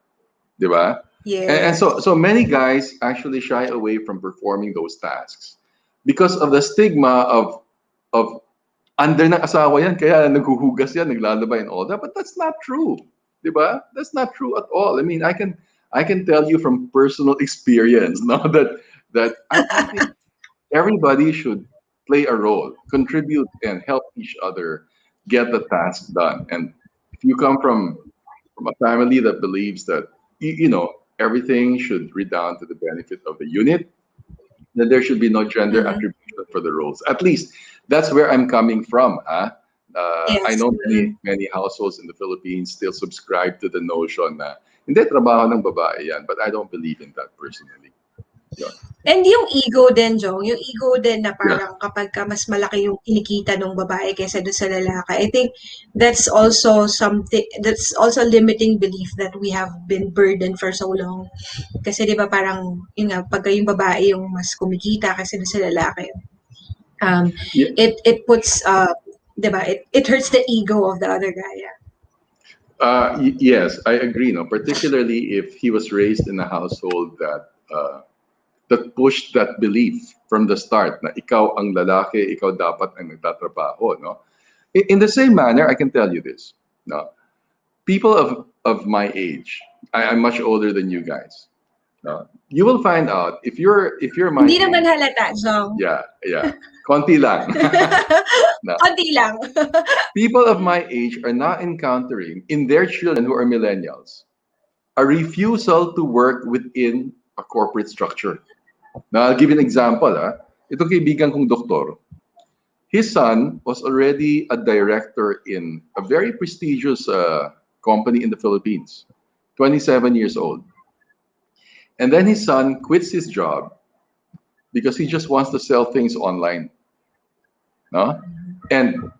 [SPEAKER 2] 'di ba? And
[SPEAKER 1] yes.
[SPEAKER 2] so many guys actually shy away from performing those tasks because of the stigma of under ng asawa yan kaya naghuhugas yan, naglalaba and all that, but that's not true. 'Di ba? That's not true at all. I mean, I can tell you from personal experience, no, that I think everybody should play a role, contribute, and help each other get the task done. And if you come from from a family that believes that everything should redound to the benefit of the unit, then there should be no gender
[SPEAKER 1] Mm-hmm.
[SPEAKER 2] attribution for the roles. At least that's where I'm coming from. I
[SPEAKER 1] Yes.
[SPEAKER 2] know
[SPEAKER 1] Mm-hmm.
[SPEAKER 2] many households in the Philippines still subscribe to the notion na hindi trabaho ng babae yan, but I don't believe in that personally. Yun.
[SPEAKER 1] And yung ego din, Jong, yung ego din na
[SPEAKER 2] Yeah.
[SPEAKER 1] parang kapag ka mas malaki yung kinikita ng babae kaysa doon sa lalaki, I think that's also something, that's also a limiting belief that we have been burdened for so long. Kasi di ba parang, yun nga, pagka yung babae yung mas kumikita kasi doon sa lalaki, um,
[SPEAKER 2] Yeah.
[SPEAKER 1] it puts, di ba, it hurts the ego of the other guy. Yeah.
[SPEAKER 2] Yes, I agree. No, particularly if he was raised in a household that pushed that belief from the start na ikaw ang lalaki, ikaw dapat ang nagtatrabaho, no? In the same manner, I can tell you this, no? People of my age, I'm much older than you guys. No? You will find out if you're my
[SPEAKER 1] Hindi naman
[SPEAKER 2] age,
[SPEAKER 1] halata, Jong.
[SPEAKER 2] yeah, konti lang. No.
[SPEAKER 1] Konti lang.
[SPEAKER 2] People of my age are now encountering in their children who are millennials a refusal to work within a corporate structure. Now, I'll give you an example. Itong kaibigan kong doktor, his son was already a director in a very prestigious company in the Philippines, 27 years old. And then his son quits his job because he just wants to sell things online. No? And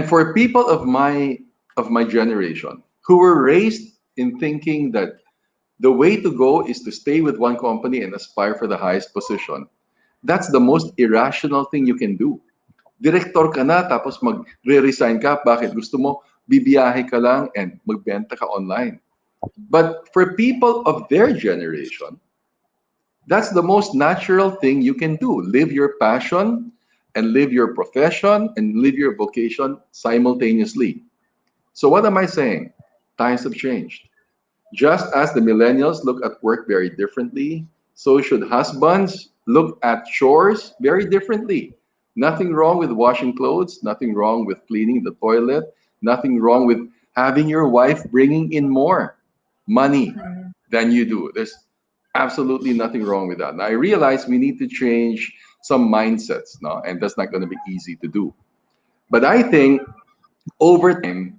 [SPEAKER 2] for people of my generation who were raised in thinking that the way to go is to stay with one company and aspire for the highest position, that's the most irrational thing you can do. Director ka na, tapos mag-resign ka. Bakit? Gusto mo, bibiyahe ka lang and magbenta ka online. But for people of their generation, that's the most natural thing you can do. Live your passion and live your profession and live your vocation simultaneously. So what am I saying? Times have changed. Just as the millennials look at work very differently, so should husbands look at chores very differently. Nothing wrong with washing clothes, nothing wrong with cleaning the toilet, nothing wrong with having your wife bringing in more money than you do. There's absolutely nothing wrong with that. Now, I realize we need to change some mindsets, no? And that's not going to be easy to do. But I think over time,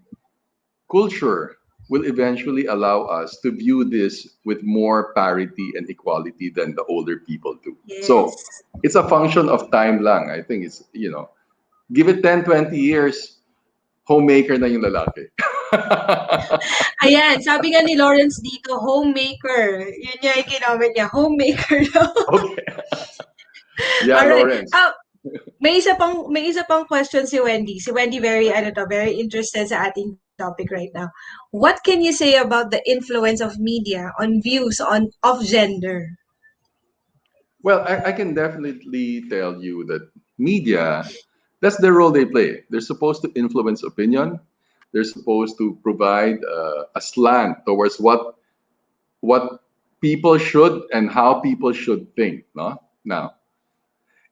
[SPEAKER 2] culture will eventually allow us to view this with more parity and equality than the older people do. So
[SPEAKER 1] Yes.
[SPEAKER 2] it's a function of time lang. I think it's, give it 10, 20 years, homemaker na yung lalaki.
[SPEAKER 1] Ayan, sabi nga ni Lawrence dito, homemaker. Yun yung kinoment niya, homemaker daw.
[SPEAKER 2] Okay. Yeah,
[SPEAKER 1] Alright.
[SPEAKER 2] Lawrence.
[SPEAKER 1] May isa pang question si Wendy. Si Wendy very interested sa ating topic right now. What can you say about the influence of media on views of gender?
[SPEAKER 2] Well, I can definitely tell you that media, that's the role they play. They're supposed to influence opinion. They're supposed to provide a slant towards what people should and how people should think. No? Now,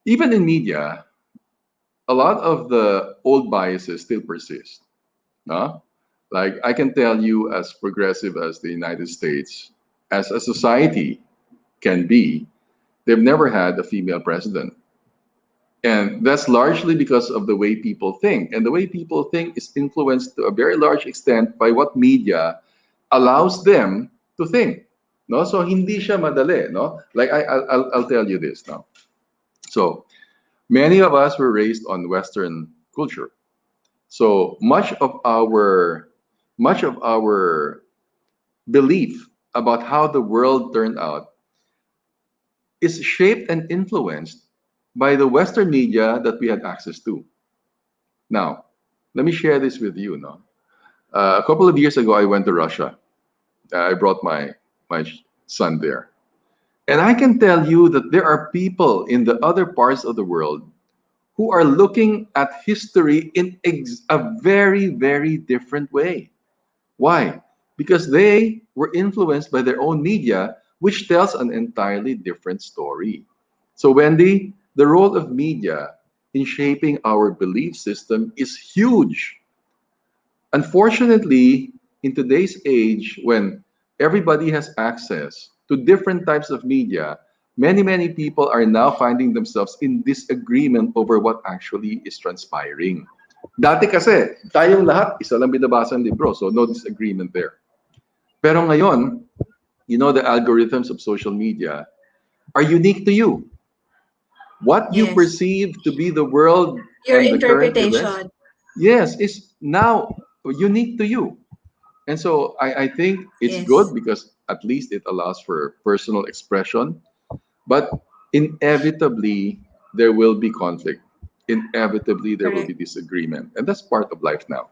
[SPEAKER 2] even in media, a lot of the old biases still persist. No? Like I can tell you, as progressive as the United States, as a society can be, they've never had a female president. And that's largely because of the way people think. And the way people think is influenced to a very large extent by what media allows them to think. No? So hindi siya madali. No? Like I'll tell you this now. So many of us were raised on Western culture. So much of our belief about how the world turned out is shaped and influenced by the Western media that we had access to. Now, let me share this with you. No? A couple of years ago, I went to Russia. I brought my son there. And I can tell you that there are people in the other parts of the world who are looking at history in a very, very different way. Why? Because they were influenced by their own media, which tells an entirely different story. So, Wendy, the role of media in shaping our belief system is huge. Unfortunately, in today's age when everybody has access to different types of media, many people are now finding themselves in disagreement over what actually is transpiring. Dati kasi, tayong lahat, isa lang binabasa ng libro, so no disagreement there. Pero ngayon, the algorithms of social media are unique to you. What you
[SPEAKER 1] Yes.
[SPEAKER 2] perceive to be the world
[SPEAKER 1] Your
[SPEAKER 2] and the current events,
[SPEAKER 1] interpretation.
[SPEAKER 2] yes, is now unique to you. And so I think it's
[SPEAKER 1] Yes.
[SPEAKER 2] good because at least it allows for personal expression, but inevitably there will be conflict. Inevitably there will be
[SPEAKER 1] Correct.
[SPEAKER 2] disagreement. And that's part of life now.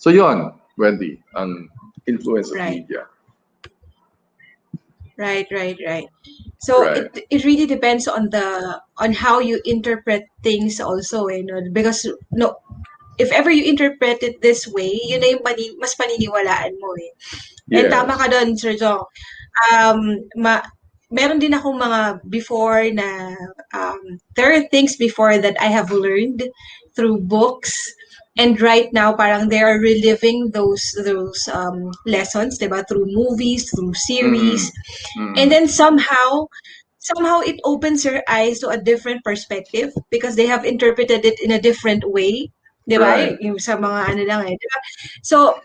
[SPEAKER 2] So yon, Wendy, ang influence of
[SPEAKER 1] Right.
[SPEAKER 2] media.
[SPEAKER 1] Right. So it
[SPEAKER 2] Right.
[SPEAKER 1] it really depends on how you interpret things also, because no, if ever you interpret it this way, yun na yung mas paniniwalaan mo eh. And tama ka
[SPEAKER 2] Yes.
[SPEAKER 1] doon, Sir Jong. Um, ma Meron din akong mga before na there are things before that I have learned through books, and right now parang they are reliving those lessons, diba? Through movies, through series.
[SPEAKER 2] Mm-mm.
[SPEAKER 1] And
[SPEAKER 2] Mm-mm.
[SPEAKER 1] then somehow it opens your eyes to a different perspective because they have interpreted it in a different way. 'Di ba?
[SPEAKER 2] Right.
[SPEAKER 1] Yung sa mga ano lang eh, 'di ba? So,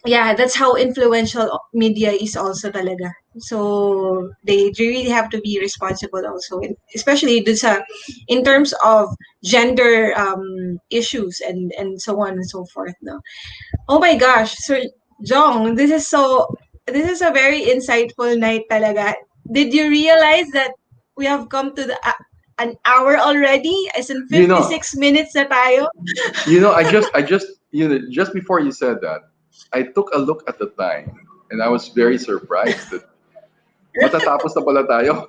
[SPEAKER 1] yeah, that's how influential media is also talaga. So they really have to be responsible also, especially in terms of gender issues and so on and so forth. No, oh my gosh, Sir Jong, this is a very insightful night talaga. Did you realize that we have come to an hour already? As in
[SPEAKER 2] You know,
[SPEAKER 1] 56 minutes na tayo?
[SPEAKER 2] just before you said that, I took a look at the time and I was very surprised that matatapos na pala tayo.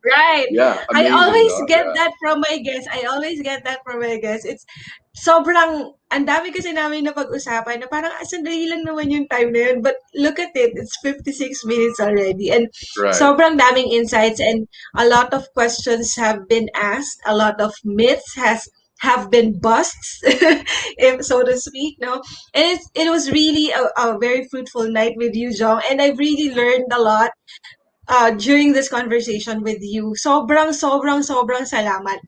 [SPEAKER 1] Right.
[SPEAKER 2] Yeah,
[SPEAKER 1] I
[SPEAKER 2] amazing,
[SPEAKER 1] always
[SPEAKER 2] no?
[SPEAKER 1] get
[SPEAKER 2] Yeah.
[SPEAKER 1] that from my guests. I always get that from my guests. It's sobrang, ang dami kasi namin na pag-usapan na parang sandali lang naman yung time na yun. But look at it, it's 56 minutes already. And
[SPEAKER 2] Right.
[SPEAKER 1] sobrang daming insights and a lot of questions have been asked. A lot of myths have been busts, if so to speak, no? And it was really a very fruitful night with you, Jong. And I've really learned a lot during this conversation with you. Sobrang salamat.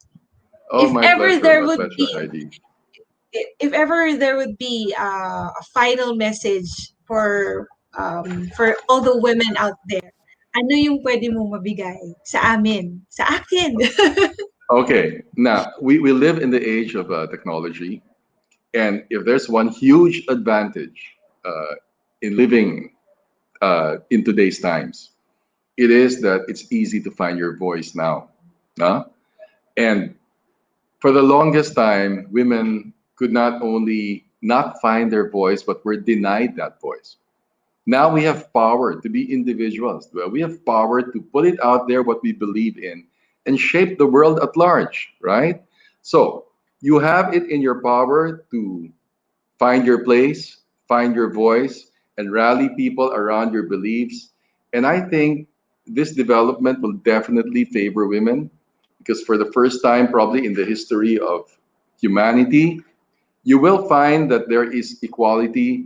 [SPEAKER 2] Oh,
[SPEAKER 1] If
[SPEAKER 2] my
[SPEAKER 1] ever
[SPEAKER 2] pleasure.
[SPEAKER 1] there
[SPEAKER 2] My
[SPEAKER 1] would
[SPEAKER 2] pleasure,
[SPEAKER 1] be,
[SPEAKER 2] Heidi.
[SPEAKER 1] if ever there would be a final message for all the women out there, ano yung pwede mong mabigay sa amin, sa akin?
[SPEAKER 2] Okay, now we live in the age of technology, and if there's one huge advantage in living in today's times, it is that it's easy to find your voice now. No? And for the longest time, women could not only not find their voice, but were denied that voice. Now we have power to be individuals. Well, we have power to put it out there what we believe in and shape the world at large, right? So you have it in your power to find your place, find your voice, and rally people around your beliefs. And I think this development will definitely favor women because for the first time, probably in the history of humanity, you will find that there is equality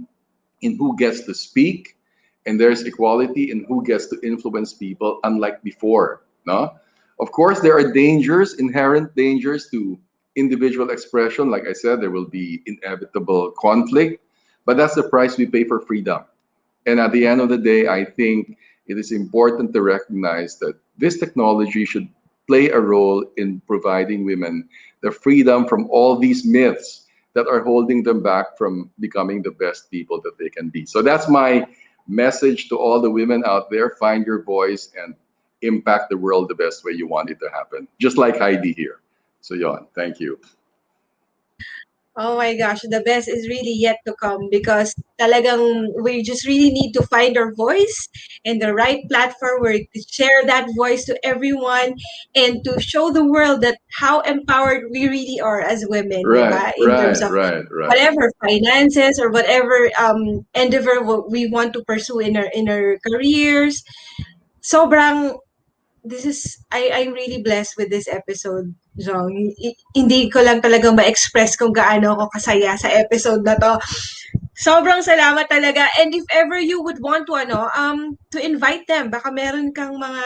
[SPEAKER 2] in who gets to speak, and there's equality in who gets to influence people, unlike before. No, of course there are dangers, inherent dangers to individual expression. Like I said, there will be inevitable conflict, but that's the price we pay for freedom. And at the end of the day, I think it is important to recognize that this technology should play a role in providing women the freedom from all these myths that are holding them back from becoming the best people that they can be. So that's my message to all the women out there. Find your voice and impact the world the best way you want it to happen. Just like Heidi here. So, Yon, thank you.
[SPEAKER 1] Oh my gosh, the best is really yet to come because talagang we just really need to find our voice and the right platform where to share that voice to everyone and to show the world that how empowered we really are as women, di
[SPEAKER 2] Right,
[SPEAKER 1] ba? In terms
[SPEAKER 2] right,
[SPEAKER 1] of
[SPEAKER 2] right, right.
[SPEAKER 1] whatever finances or whatever endeavor we want to pursue in our careers. Sobrang this is I'm really blessed with this episode, Jong. Hindi ko lang talaga ma-express kung gaano ako kasaya sa episode na to. Sobrang salamat talaga. And if ever you would want to to invite them, baka meron kang mga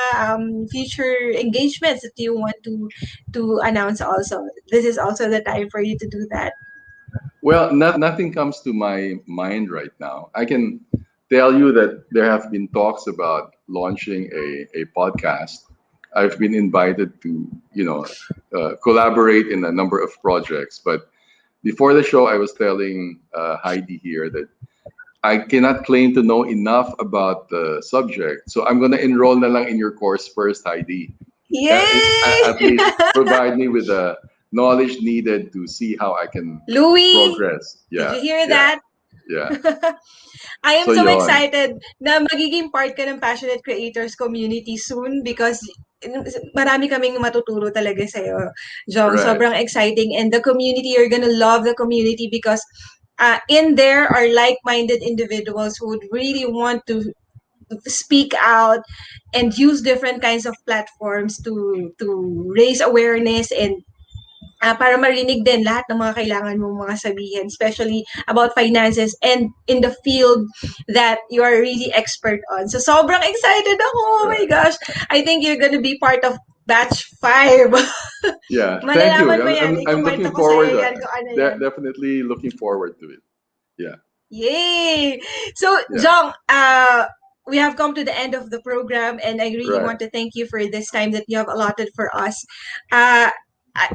[SPEAKER 1] future engagements that you want to announce also. This is also the time for you to do that.
[SPEAKER 2] Well, nothing comes to my mind right now. I can tell you that there have been talks about launching a podcast. I've been invited to, collaborate in a number of projects. But before the show, I was telling Heidi here that I cannot claim to know enough about the subject. So I'm going to enroll na lang in your course first, Heidi.
[SPEAKER 1] Yay!
[SPEAKER 2] At least provide me with the knowledge needed to see how I can
[SPEAKER 1] Louis,
[SPEAKER 2] progress.
[SPEAKER 1] did
[SPEAKER 2] Yeah,
[SPEAKER 1] you hear
[SPEAKER 2] yeah,
[SPEAKER 1] that?
[SPEAKER 2] yeah.
[SPEAKER 1] I am
[SPEAKER 2] So
[SPEAKER 1] so
[SPEAKER 2] yon.
[SPEAKER 1] excited na magiging part ka ng Passionate Creators community soon because marami kaming matuturo talaga sa'yo, Jong.
[SPEAKER 2] Right.
[SPEAKER 1] Sobrang exciting. And the community, you're gonna love the community because in there are like-minded individuals who would really want to speak out and use different kinds of platforms to raise awareness and para marinig din lahat ng mga kailangan mong mga sabihin, especially about finances and in the field that you are really expert on. So, sobrang excited ako. Oh my
[SPEAKER 2] Right.
[SPEAKER 1] gosh. I think you're gonna be part of batch 5.
[SPEAKER 2] Yeah. Thank you.
[SPEAKER 1] Malalaman mo yan.
[SPEAKER 2] I'm
[SPEAKER 1] Ikukwento
[SPEAKER 2] looking
[SPEAKER 1] ko sa'yo
[SPEAKER 2] forward.
[SPEAKER 1] yan kung ano yan.
[SPEAKER 2] Definitely looking forward to it. Yeah.
[SPEAKER 1] Yay! So,
[SPEAKER 2] Yeah.
[SPEAKER 1] Jong, we have come to the end of the program and I really
[SPEAKER 2] Right.
[SPEAKER 1] want to thank you for this time that you have allotted for us. Uh,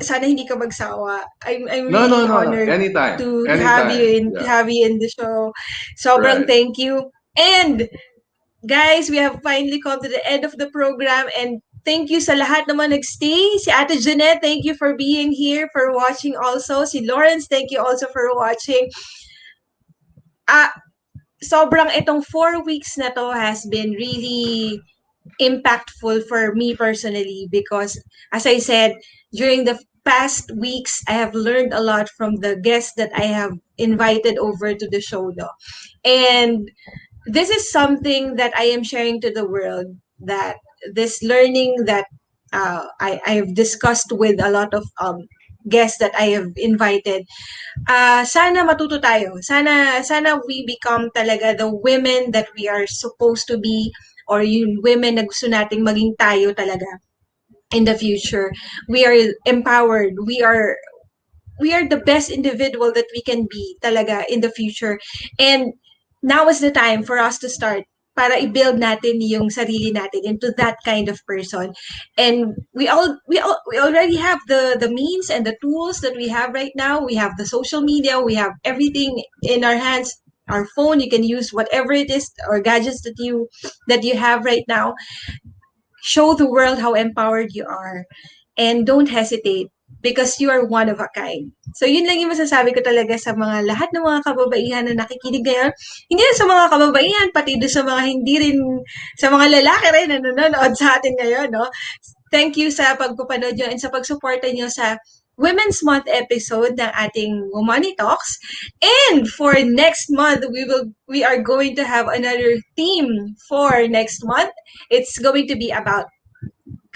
[SPEAKER 1] sana hindi ka magsawa. I'm
[SPEAKER 2] No, no,
[SPEAKER 1] really
[SPEAKER 2] no, no.
[SPEAKER 1] honored
[SPEAKER 2] Anytime.
[SPEAKER 1] to
[SPEAKER 2] Anytime. Yeah.
[SPEAKER 1] have you in the show. Sobrang
[SPEAKER 2] Right.
[SPEAKER 1] thank you. And guys, we have finally come to the end of the program and thank you sa lahat naman nagstay. Si Ate Jeanette, thank you for being here, for watching also. Si Lawrence, thank you also for watching. Ah, sobrang itong 4 weeks na to has been really impactful for me personally because as I said, during the past weeks, I have learned a lot from the guests that I have invited over to the show. No? And this is something that I am sharing to the world that this learning that I've discussed with a lot of guests that I have invited sana matuto tayo. Sana we become talaga the women that we are supposed to be or yung women na gusto nating maging tayo talaga in the future. We are empowered. We are the best individual that we can be talaga in the future. And now is the time for us to start para i-build natin yung sarili natin into that kind of person. And we already have the means and the tools that we have right now. We have the social media, we have everything in our hands. Our phone, you can use whatever it is or gadgets that you have right now. Show the world how empowered you are and don't hesitate because you are one of a kind. So yun lang yung masasabi ko talaga sa mga lahat ng mga kababaihan na nakikinig ngayon. Hindi lang sa mga kababaihan, pati doon sa mga hindi rin, sa mga lalaki rin na nanonood sa atin ngayon. No? Thank you sa pagpapanood nyo and sa pagsuporta nyo sa Women's Month episode ng ating Womoney Talks. And for next month, we are going to have another theme for next month. It's going to be about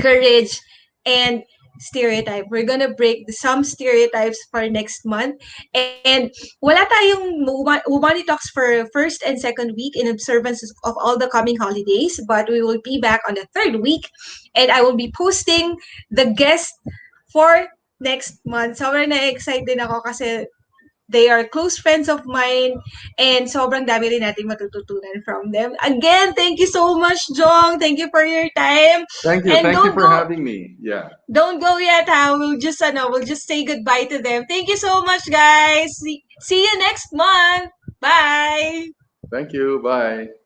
[SPEAKER 1] courage and stereotype. We're gonna break some stereotypes for next month. And wala tayong Umani Talks for first and second week in observance of all the coming holidays, but we will be back on the third week and I will be posting the guest for next month. Sobrang na-excited ako kasi they are close friends of mine and sobrang dami rin natin matututunan from them. Again, thank you so much, Jong. Thank you for your time.
[SPEAKER 2] Thank you.
[SPEAKER 1] And
[SPEAKER 2] Thank you for having me. Yeah.
[SPEAKER 1] don't go yet, ha? We'll just say goodbye to them. Thank you so much, guys. See you next month. Bye.
[SPEAKER 2] Thank you. Bye.